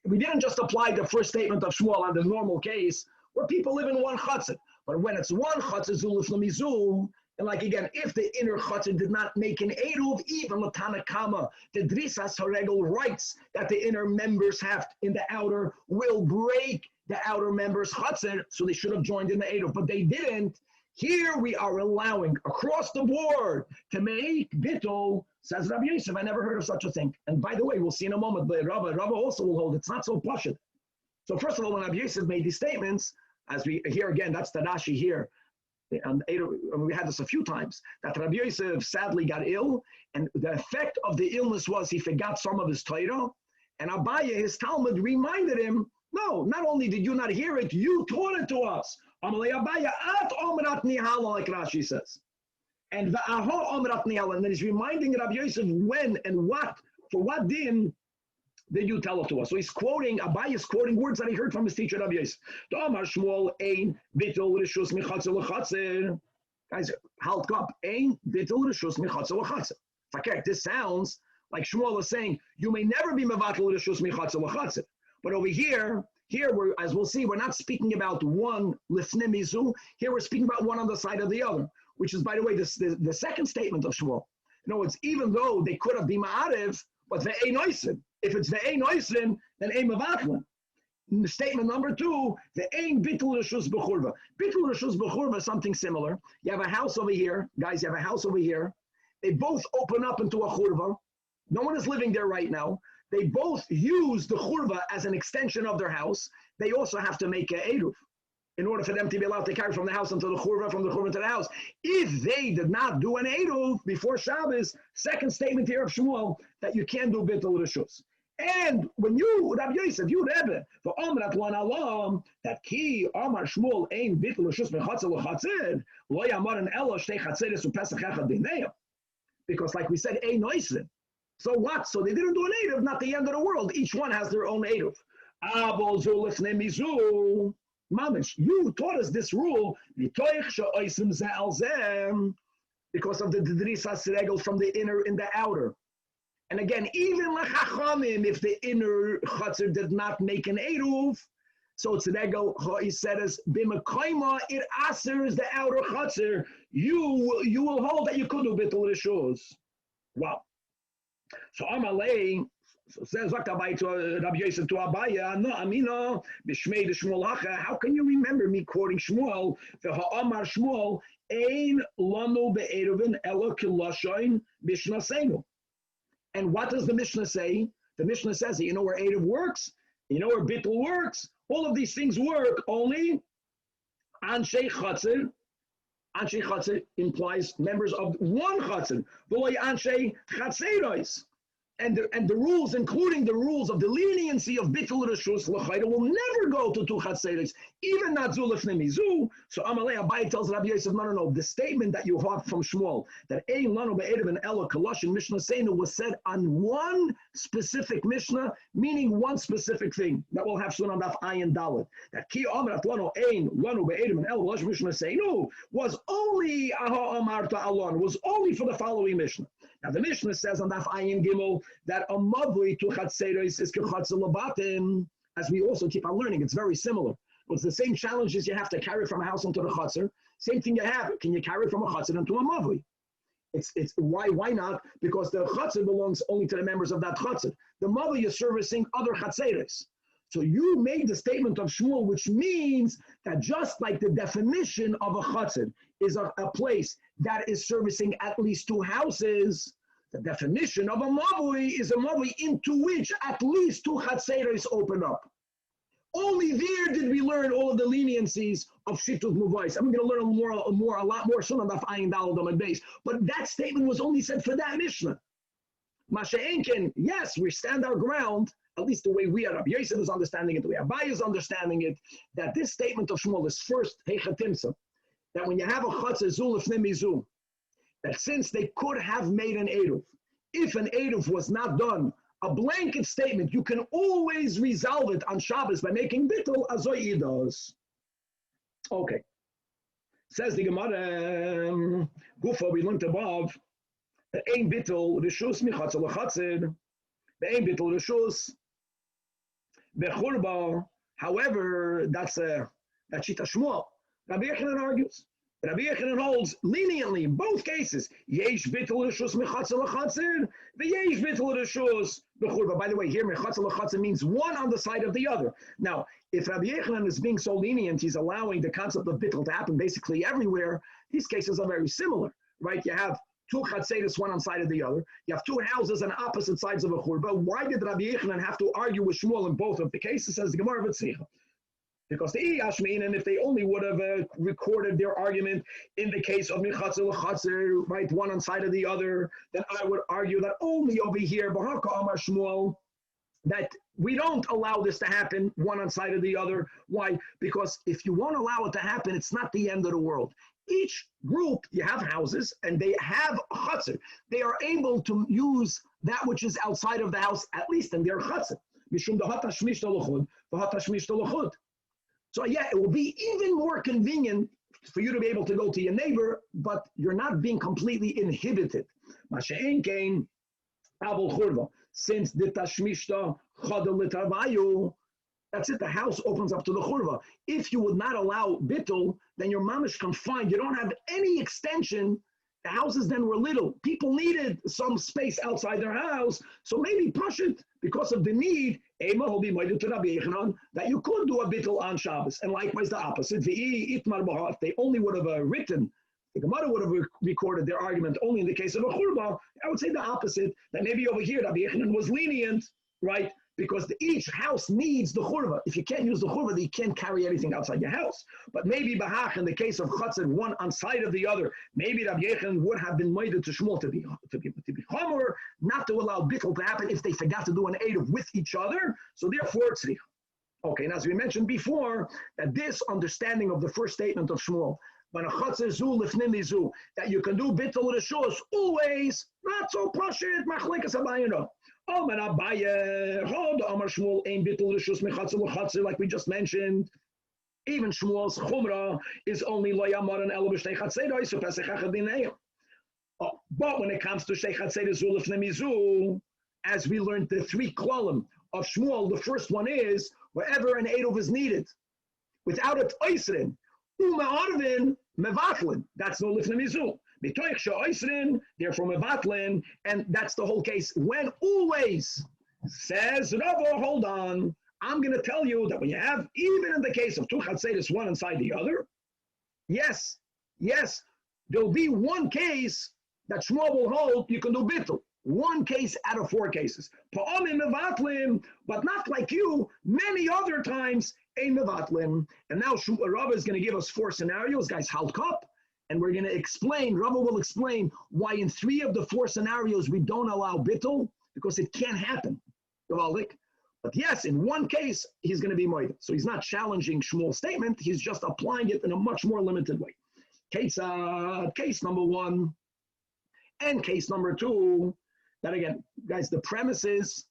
we didn't just apply the first statement of Shmuel on the normal case where people live in one chatzit. But when it's one chatzit zuluf lamizu, and like again, if the inner chatzit did not make an eruv, even the Tanach Kama, the drisas haregel rights that the inner members have in the outer will break the outer members chatzir, so they should have joined in the eruv, but they didn't. Here we are allowing across the board to make bittul, says Rabbi Yosef. I never heard of such a thing. And by the way, we'll see in a moment, but Rabbi also will hold it's not so pashut. So first of all, when Rabbi Yosef made these statements, as we hear again, that's the Rashi here. And we had this a few times, that Rabbi Yosef sadly got ill, and the effect of the illness was he forgot some of his Torah, and Abaye, his Talmud, reminded him, no, not only did you not hear it, you taught it to us. Amalei Abaye, at omrat nihala, like Rashi says. And the aho omrat nihala, and then he's reminding Rabbi Yosef when and what, for what din did you tell it to us? So he's quoting, Abaye is quoting words that he heard from his teacher, Rabbi Yosef. Amar Shmuel, ein bittul reshus michatzer l'chatzer. Guys, halt up. Ein bittul reshus michatzer l'chatzer. Okay, this sounds like Shmuel is saying, you may never be mevatel reshus michatzer l'chatzer. But over here, we're, as we'll see, we're not speaking about one lifnei mizu. Here we're speaking about one on the side of the other, which is, by the way, the second statement of Shmuel. In other words, even though they could have been ma'arev, but the ein oisin. If it's the ein oisin, then ein mevatlin. Statement number two, the ein bitul reshus b'churva. Bitul reshus b'churva is something similar. You have a house over here, guys. You have a house over here. They both open up into a churva. No one is living there right now. They both use the churva as an extension of their house. They also have to make an eruv in order for them to be allowed to carry from the house into the churva, from the churva to the house. If they did not do an eruv before Shabbos, second statement here of Shmuel, that you can't do bitul reshus. And when you, Rabbi Yosef, you Rebbe, for Omrat Lan Alam, that ki Amar Shmuel ein bitul reshus mechatzer l'chatzer, lo yamar an elo shtei chatzeres u'pesach echad b'neiam. Because like we said, ein oisin. So what? So they didn't do an eruv, not the end of the world. Each one has their own eruv. Abol zu lifnei mizu. Mamish, you taught us this rule, because of the drisas regel from the inner in the outer. And again, even l'chachamim, if the inner chatzir did not make an eruv, so it's regel, he said as b'mekayma, it asers the outer chatzir, you will hold that you could do bitul reshus. Wow. So Amalei, so says Rabbi Yosef to Abaya, no, Amina, Bishmei de Shmuel Hacha, how can you remember me quoting Shmuel? The Ha'amar Shmuel, Ein Lanu be'eruvin elo kiloshoin bishnasenu. And what does the Mishnah say? The Mishnah says that you know where eruv works, you know where bittul works, All of these things work only Anshe Chatzir. Anshe Chatzir implies members of one Chatzir. V'loy Anshe Chatzeros. And the rules, including the rules of the leniency of Bittul Reshus L'chayda, will never go to two Chatzeros, even not Zu Lefnei Mizu. So Amalei Abai tells Rabbi Yosef, no. The statement that you have from Shmuel, that Ein Lanu Be'erev Elo Kolosh in Mishnah Seinu was said on one specific Mishnah, meaning one specific thing that will have soon on Daf Ayin Dalet. That Ki Omer Atlano Ein Lanu Be'erev Elo Kolosh Mishnah Seinu was only Aha Amarta Alon, was only for the following Mishnah. Now the Mishnah says on Daf Ayin Gimel that a mavli to chatzeros is kechatzel labatim, as we also keep on learning. It's very similar. It's the same challenges you have to carry from a house into the chatzer. Same thing you have. Can you carry from a chatzer into a mavli? It's why not? Because the chatzer belongs only to the members of that chatzer. The mavli is servicing other chatzeros. So you made the statement of Shmuel, which means that just like the definition of a chatzer is a place that is servicing at least two houses, the definition of a mavli is a mavli into which at least two chatzeros open up. Only there did we learn all of the leniencies of Shitut Muvais. I'm going to learn a lot more soon on Daf Ayin Daled on my base. But that statement was only said for that Mishnah. Masha'enken, yes, we stand our ground, at least the way we are. Rabbi Yosef is understanding it, the way Abai is understanding it, that this statement of Shmuel is first Heichatimsa, that when you have a Chatzer Zul Lefnei Mizu, that since they could have made an Eruv, if an Eruv was not done, a blanket statement, you can always resolve it on Shabbos by making bittul azoy idos. Okay. Says the Gemara, Gufa, we learned above, that ein bittul reshus michatzel l'chatzer, ein bittul reshus bechurba. However, that's Shita Shmuel. Rabbi Yechanan argues. Rabbi Yechanan holds leniently in both cases. Yesh bittul reshus mechatzel l'chatzer, v'yesh bittul reshus bechurba. By the way, here mechatzel l'chatzer means one on the side of the other. Now, if Rabbi Yechanan is being so lenient, he's allowing the concept of bittul to happen basically everywhere. These cases are very similar, right? You have two chatzeros, one on side of the other. You have two houses on opposite sides of a churba. Why did Rabbi Yechanan have to argue with Shmuel in both of the cases? Says the Gemara V'tzricha. Because the Iyashmin, and if they only would have recorded their argument in the case of Michatzel Chatzer, right, one on side of the other, then I would argue that only over here, Bahaka Amar Shmuel, that we don't allow this to happen one on side of the other. Why? Because if you won't allow it to happen, it's not the end of the world. Each group, you have houses, and they have a Chatzer. They are able to use that which is outside of the house, at least in their Chatzer. Mishum Dahat Hashmish Tolachud, Dahat Hashmish Tolachud. So yeah, it will be even more convenient for you to be able to go to your neighbor, but you're not being completely inhibited. Masha'en kain abul churva. Since the tashmishta chadal l'tarvayu, that's it. The house opens up to the churva. If you would not allow bittul, then your mamish confined. You don't have any extension. The houses then were little. People needed some space outside their house, so maybe push it because of the need. Ema will be made to Rabbi Yechanan that you could do a bittul on Shabbos, and likewise the opposite. If they only would have written, the Gemara would have recorded their argument only in the case of a churba. I would say the opposite. That maybe over here Rabbi Yechanan was lenient, right? Because each house needs the churva. If you can't use the churva, then you can't carry anything outside your house. But maybe bahach, in the case of chatzir, one on side of the other, maybe Rabbi Yechanan would have been made to Shmuel to be chomer, not to allow bittul to happen if they forgot to do an eruv with each other. So therefore, tzricha. Okay, and as we mentioned before, that this understanding of the first statement of Shmuel, when a chatzir zu lifnei mizu, that you can do bittul reshus always, not so pashit machlekas habayino. Like we just mentioned, even Shmuel's chumrah is only lo yamar and elo b'shtei chatzeros so pesach echad. But when it comes to shtei chatzeros zu lifnei mizu, as we learned the three klalim of Shmuel, the first one is wherever an eruv is needed, without it oisrin, u'ma'arvin mevatlin. That's no lifnei mizu. Therefore, mevatlin, and that's the whole case. When always says Ravo, hold on, I'm going to tell you that when you have, even in the case of two chatzeros, one inside the other, yes, there'll be one case that Shmuel will hold, you can do bittul. One case out of four cases. But not like you, many other times, Ein mevatlin. And now Rava is going to give us 4 scenarios, guys. Halt cup. And we're going to explain, Rava will explain why in 3 of the 4 scenarios we don't allow bittul, because it can't happen. But yes, in 1 case, he's going to be moed. So he's not challenging Shmuel's statement. He's just applying it in a much more limited way. Case number 1 and case number 2. That again, guys, the premise is,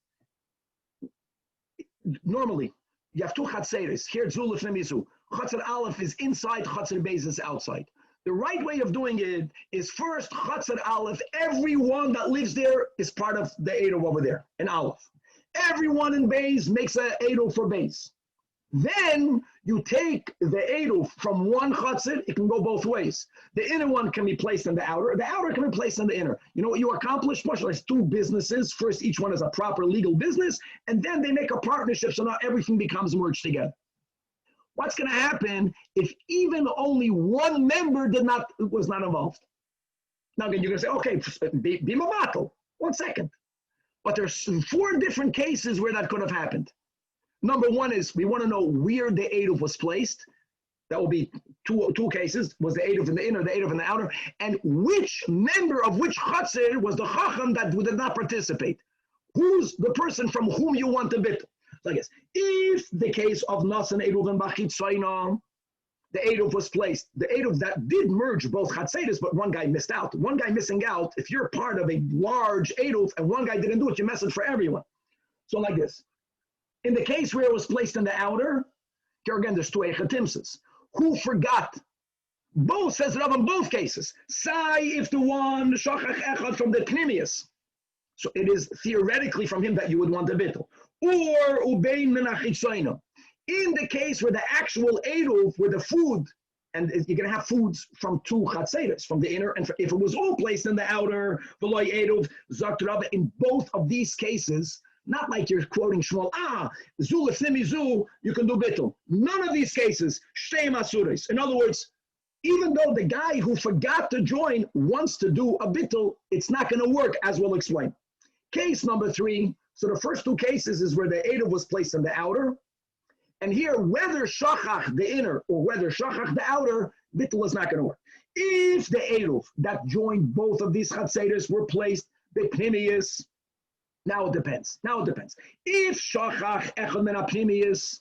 normally, you have 2 chatzeres. Here, Zuluf Nemizu. Chatzer Aleph is inside, Chatzer Beis is outside. The right way of doing it is first Chatzer Aleph. Everyone that lives there is part of the Eruv over there in Aleph. Everyone in Beis makes an Eruv for Beis. Then you take the Eruv from one Chatzer. It can go both ways. The inner one can be placed in the outer. The outer can be placed in the inner. You know what you accomplish? Much like 2 businesses. First, each one is a proper legal business, and then they make a partnership, so now everything becomes merged together. What's going to happen if even only 1 member was not involved? Now again, you're going to say, okay, be mamatel. 1 second. But there's 4 different cases where that could have happened. Number 1 is we want to know where the Eruv was placed. That will be two cases. Was the Eruv in the inner, the Eruv in the outer? And which member of which Chatzir was the Chacham that did not participate? Who's the person from whom you want to bit? So I guess if the case of Nasan Eruv and Bachitzaina, the Eruv was placed, the Eruv that did merge both Chatzeres, but 1 guy missed out. 1 guy missing out, if you're part of a large Eruv and 1 guy didn't do it, you mess it for everyone. So like this. In the case where it was placed in the outer, here again, there's 2 Echatimses. Who forgot? Both, says Rav, in both cases. Sai, if the one, Shachach Echad from the Pnimius. So it is theoretically from him that you would want a bittul. Or Ubein Menachitzaina. In the case where the actual Eruv, where the food, and you're going to have foods from 2 Chatzeres, from the inner, and if it was all placed in the outer, V'loi Eruv, Zakt Rav, in both of these cases, not like you're quoting Shmuel, Zu Lefnimi Zu, you can do bittul. None of these cases, Shtei Masuris. In other words, even though the guy who forgot to join wants to do a bittul, it's not going to work, as we'll explain. Case number 3, so the first 2 cases is where the Eruv was placed in the outer. And here, whether Shachach the inner or whether Shachach the outer, bittul is not going to work. If the Eruv that joined both of these Chatzeres were placed, the Pnimius, now it depends. If Shachach Echad Min HaPnimius,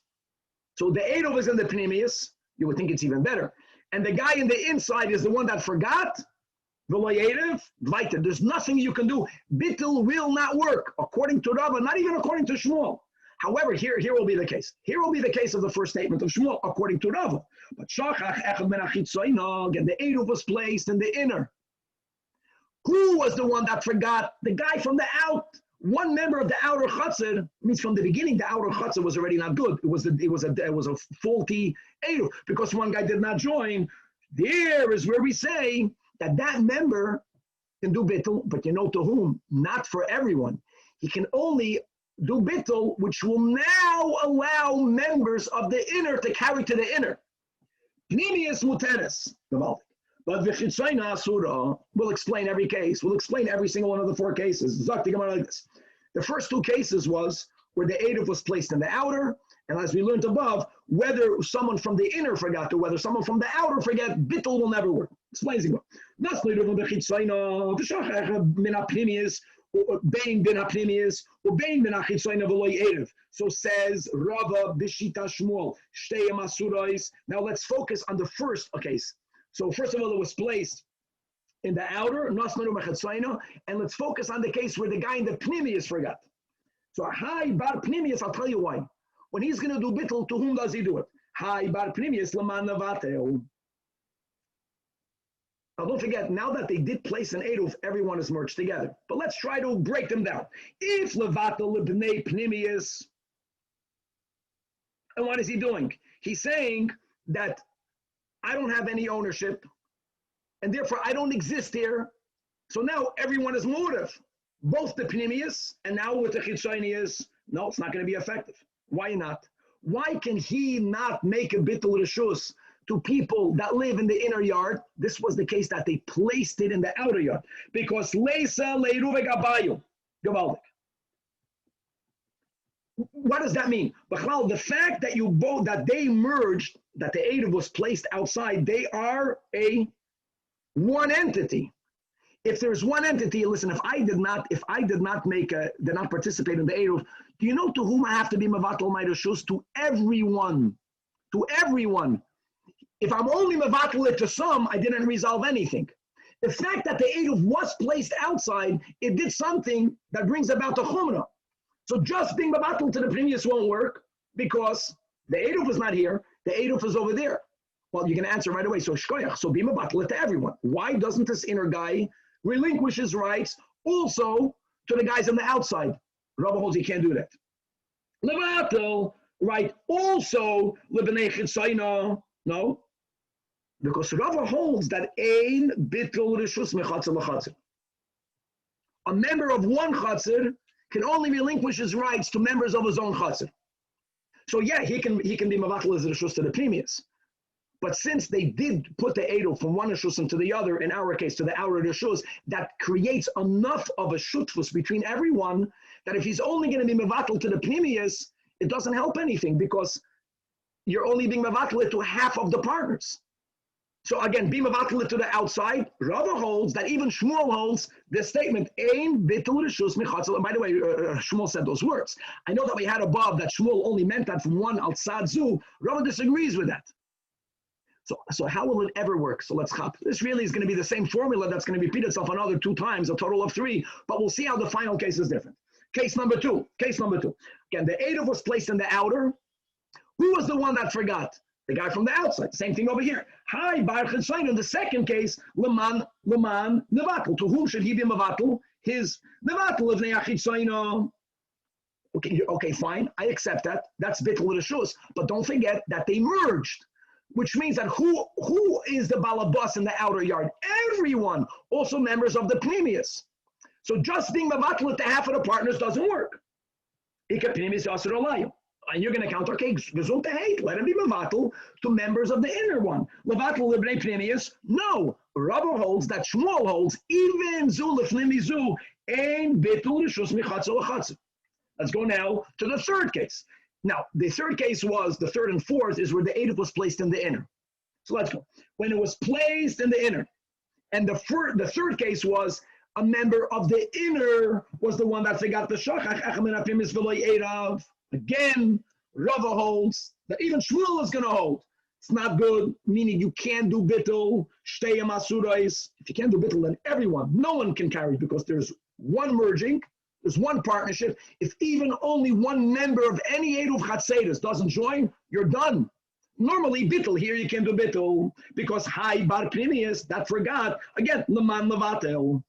so the Eruv is in the Pnimius, you would think it's even better. And the guy in the inside is the one that forgot, there's nothing you can do. Bittul will not work, according to Rava, not even according to Shmuel. However, here will be the case. Here will be the case of the first statement of Shmuel, according to Rava. But Shachach Echad Min HaChitzonos, and the Eruv was placed in the inner. Who was the one that forgot? The guy from the out. 1 member of the outer Chatzir, means from the beginning the outer Chatzir was already not good. It was a faulty Eruv because 1 guy did not join. There is where we say that member can do bittul, but you know to whom? Not for everyone. He can only do bittul, which will now allow members of the inner to carry to the inner. Pnimius muteres, but v'chitzaina asura, we'll explain every case. We'll explain every single one of the 4 cases. Zakti Gemara like this. The first 2 cases was where the Eruv was placed in the outer, and as we learned above, whether someone from the inner forgot or whether someone from the outer forgot, bittul will never work. Explains it. So says Rava Bishita Shmuel. Now let's focus on the first case. So first of all, it was placed in the outer, and let's focus on the case where the guy in the Pnimius forgot. So Hai Bar Pnimius, I'll tell you why. When he's going to do bittul, to whom does he do it? Hai Bar Pnimius Laman Navateu. Now don't forget, now that they did place an Eruv, everyone is merged together. But let's try to break them down. If Levatel Lebnei Pnimius, and what is he doing? He's saying that I don't have any ownership, and therefore I don't exist here. So now everyone is motive. Both the Pnimius and now with the Chitzonius, no, it's not going to be effective. Why not? Why can he not make a bittul reshus to people that live in the inner yard? This was the case that they placed it in the outer yard. Because leisa leiruve gabayu, gavaldik. what does that mean? The fact that that they merged, that the Eruv was placed outside, they are one entity. If there's one entity, listen, if I did not participate in the Eruv, do you know to whom I have to be mevatel my reshus? To everyone. To everyone. If I'm only mevatel it to some, I didn't resolve anything. The fact that the Eruv was placed outside, it did something that brings about the chumrah. So just being mevatel to the previous won't work because the Eruv is not here, the Eruv is over there. Well, you can answer right away. So shkoyach, so be mevatel it to everyone. Why doesn't this inner guy relinquish his rights also to the guys on the outside? Rabbi holds he can't do that. Levatel, right? Also, lebnei chitzayna, no, because Rabbi holds that ein bittul reshus mechatzer lechatzer. A member of one chatzer can only relinquish his rights to members of his own chatzer. So yeah, he can be mevatel as reshus to the previous. But since they did put the Eruv from one reshus into the other, in our case to the outer reshus, that creates enough of a shutfus between everyone that if he's only going to be mevatel to the previous, it doesn't help anything because you're only being mevatel to half of the partners. So again, be mevatel to the outside. Rava holds that even Shmuel holds this statement, Ein bitul reshus mechatzel. And by the way, Shmuel said those words. I know that we had above that Shmuel only meant that from one outside zu. Rava disagrees with that. So how will it ever work? So let's hop. This really is going to be the same formula that's going to repeat itself another 2 times, a total of 3, but we'll see how the final case is different. Case number two. Again, the Eruv was placed in the outer. Who was the one that forgot? The guy from the outside. Same thing over here. Hi, Bar Chitzayin. In the second case, Leman, Nevatel. To whom should he be Mevatel? His Nevatel of Neachitzayin. Okay, fine. I accept that. That's Bittul Reshus. But don't forget that they merged. Which means that who is the balabas in the outer yard? Everyone, also members of the pneumius. So just being mevatel to half of the partners doesn't work. And you're going to count, okay, let him be mevatel to members of the inner one. Mevatel libnei pneumius? No. Rabbi holds that Shmuel holds even zu lefnimi zu ein bitul reshus michatzel lachatzel. Let's go now to the third case. Now, the third case was, the third and fourth is where the Eruv was placed in the inner. So let's go. When it was placed in the inner, and the third case was a member of the inner was the one that forgot the shachach. Again, Rava holds that even Shmuel is going to hold. It's not good, meaning you can't do bittul, shtei masurais. If you can't do bittul, then everyone, no one can carry because there's one merging. There's one partnership. If even only one member of any Eruv Chatzeres doesn't join, you're done. Normally, bittul, here you can do bittul, because Hai Bar Primius, that forgot, again, Leman Levatel.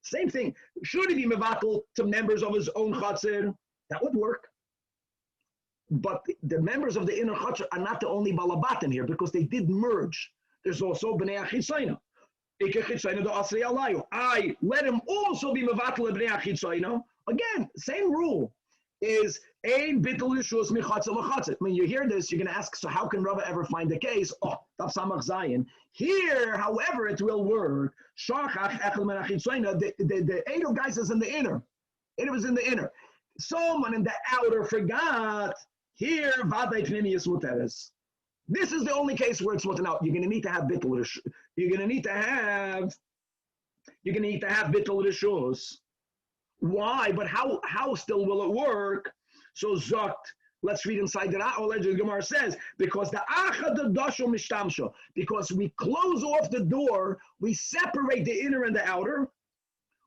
Same thing. Should he be Mevatel to members of his own Chatzer? That would work. But the members of the inner Chatzer are not the only Balabat in here, because they did merge. There's also Bnei Achisayna. I let him also be mevatel bnei achitzayna. Again, same rule is ein bitul reshus michatzel lachatzel. When you hear this, you're going to ask, so how can Rava ever find the case? Oh, Daf Samach Zayin. Here, however, it will work. Shachach echel men achitzayna. The Eruv guys is in the inner. It was in the inner. Someone in the outer forgot. Here, vaday pnimius muteres. This is the only case where it's written out. You're going to need to have bittul. You're going to need to have bittul reshus. Why? But how still will it work? So zokt. Let's read inside the Gemara says because the achad dasho mishtamsho. Because we close off the door, we separate the inner and the outer.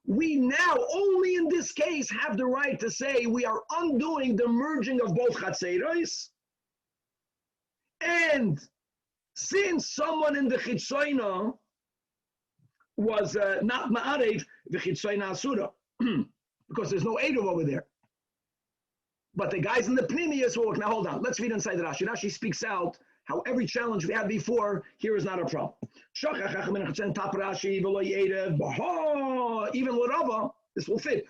We now only in this case have the right to say we are undoing the merging of both chatzeros. And since someone in the Chitzoyna was not Ma'arev, the Chitzoyna Asura, because there's no Eruv over there. But the guys in the Pnimius will work. Now hold on, let's read inside the Rashi. Rashi speaks out how every challenge we had before, here is not a problem. Even with Rava, this will fit.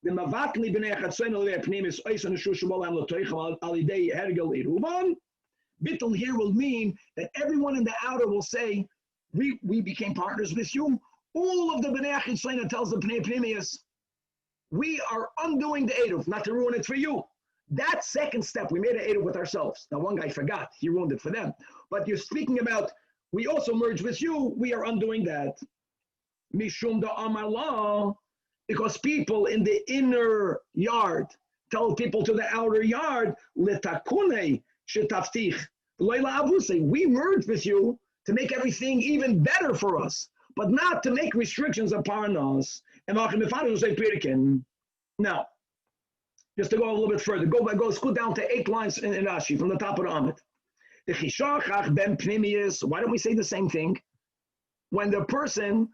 The Mavatli b'nei Chatzayna l'vei pnimis oisan shu shmuel am l'toicham alidei hergel ERUVIN. Bittul here will mean that everyone in the outer will say, we became partners with you. All of the b'nei Chatzayna tells the b'nei pnimis, we are undoing the Eruv, not to ruin it for you. That second step, we made an Eruv with ourselves. Now, one guy forgot, he ruined it for them. But you're speaking about, we also merge with you, we are undoing that. Mishum da Amala, because people in the inner yard tell people to the outer yard, Litakune shetaftich. We merge with you to make everything even better for us, but not to make restrictions upon us. Now, just to go a little bit further, go scoot down to 8 lines in Rashi from the top of the Amid. Why don't we say the same thing? When the person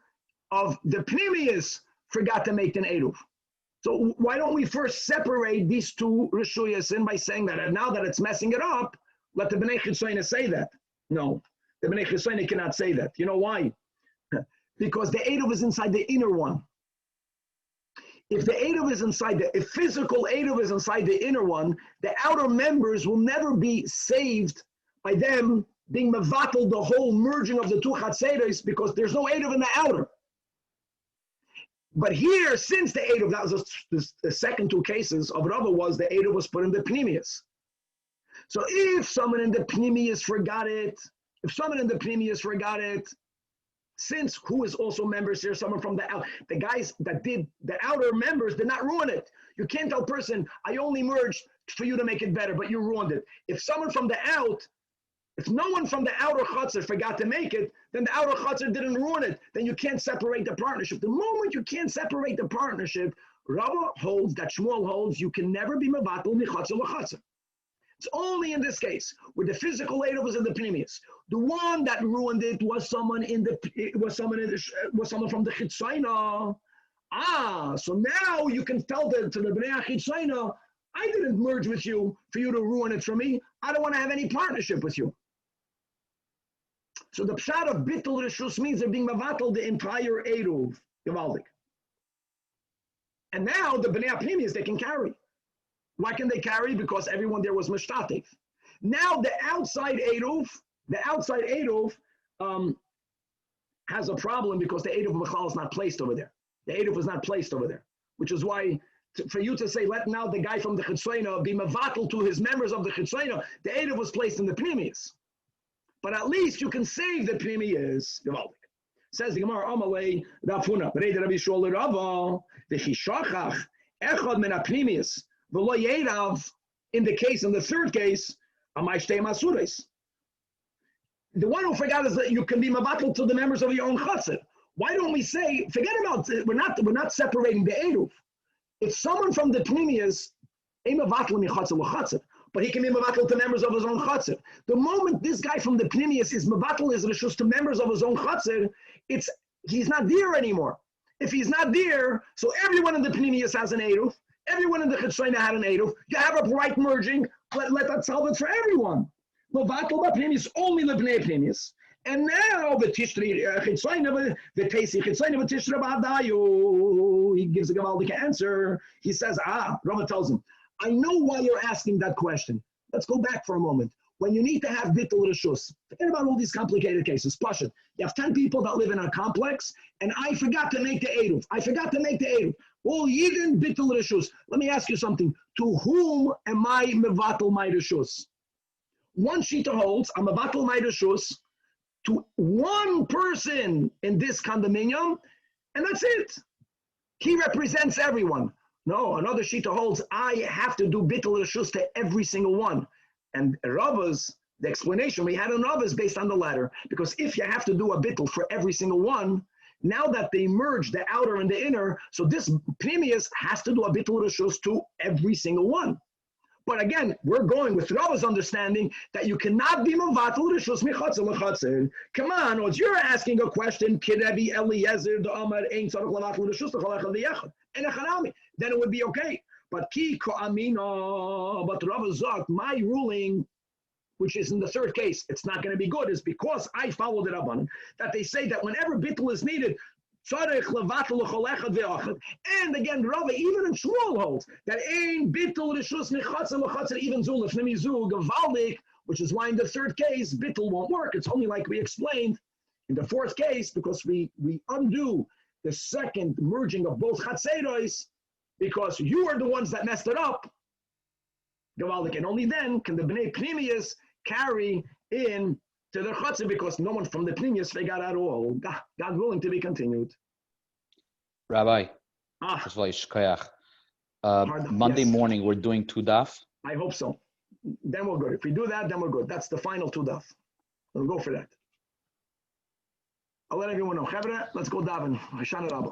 of the Pnimius forgot to make an Eruv. So why don't we first separate these two Rishuyas in by saying that, and now that it's messing it up, let the Bnei Chitzayna say that. No, the Bnei Chitzayna cannot say that. You know why? Because the Eruv is inside the inner one. If the Eruv is inside if physical Eruv is inside the inner one, the outer members will never be saved by them being mevatel, the whole merging of the two Chatzeros, because there's no Eruv in the outer. But here, since the Eruv, that was the second 2 cases of Rava, was the Eruv was put in the Pnimius. So if someone in the Pnimius forgot it, since who is also members here, someone from the out, the guys that did the outer members did not ruin it. You can't tell a person, I only merged for you to make it better, but you ruined it. If someone from the out, if no one from the outer chutzner forgot to make it, then the outer chutzner didn't ruin it. Then you can't separate the partnership. The moment you can't separate the partnership, Rava holds, that Shmuel holds, you can never be mevatel michatzah l'chatzah. It's only in this case where the physical Eruv was in the Pnimius. The one that ruined it was someone from the Chitzayna. So now you can tell to the Bnei Chitzayna, I didn't merge with you for you to ruin it for me. I don't want to have any partnership with you. So the pshat of bittul rishus means they're being mevatel the entire Eruv, Gevaldik. And now the Bnei Pnimius they can carry. Why can they carry? Because everyone there was mishtatev. Now the outside Eruv has a problem because the Eruv Mechal is not placed over there. The Eruv is not placed over there, which is why for you to say, let now the guy from the Chitzayna be mevatel to his members of the Chitzayna, the Eruv was placed in the Pnimius. But at least you can save the Pnimius. Says the Gemara, Amalei Rafuna, Rei Rabbi Shol Rava, the Chishachach, Echad min Pnimius. In the case, in the third case, the one who forgot is that you can be mevatel to the members of your own chassid. Why don't we say, forget about it, we're not separating the Eruv. If someone from the Pnimius, but he can be mevatel to members of his own chassid. The moment this guy from the Pnimius is mevatel his rishus to members of his own chassid, he's not there anymore. If he's not there, so everyone in the Pnimius has an Eruv. Everyone in the Chitzayna had an Eruv. You have a bright merging. Let that solve it for everyone. Mevatel b'Pnimius, only the Bnei Pnimius. And now the Tishri Chitzayna, the Teisi Chitzayna, the Tishri B'Adayu. He gives a Gavaldic answer. He says, Rava tells him, I know why you're asking that question. Let's go back for a moment. When you need to have bittul rishus, forget about all these complicated cases. Pashut, you have 10 people that live in a complex, and I forgot to make the Eruv. All yidin bittul rishus. Let me ask you something. To whom am I mevatel my rishus? One shita holds, I'm mevatel my rishus to one person in this condominium, and that's it. He represents everyone. No, another shita holds, I have to do bittul rishus to every single one. And Rava's, the explanation we had on Rava is based on the latter. Because if you have to do a bittul for every single one, now that they merge the outer and the inner, so this Pnimius has to do a bittul rishus to every single one. But again, we're going with Rava's understanding that you cannot be mevatel rishus michatzah l'chatzah. Come on, or you're asking a question, Kirebi Eliezer the Amar ein tzarich levatel rishus l'chol echad v'yechad. And echanami, then it would be okay. But ki ko'amina, but Rava Zak, my ruling, which is in the third case, it's not going to be good, is because I followed it up on it, that they say that whenever bittul is needed, tzarich levatel l'chol echad v'yechad. And again, Rava, even in Shmuel holds, that ein bittul rishus michatzah l'chatzah, even zu l'fnei zu gevaldik, which is why in the third case, bittul won't work. It's only like we explained in the fourth case, because we undo the second merging of both chatzeros. because you are the ones that messed it up. Gavaldik, and only then can the Bnei Pnimius carry in to the Chatzah, because no one from the Pnimius figured out all. God willing, to be continued. Rabbi, Ah, first of all, Monday yes. morning, we're doing 2 daf. I hope so. Then we're good. If we do that, then we're good. That's the final 2 daf. We'll go for that. I'll let everyone know. Chevra, let's go daven. Hashan Rabba.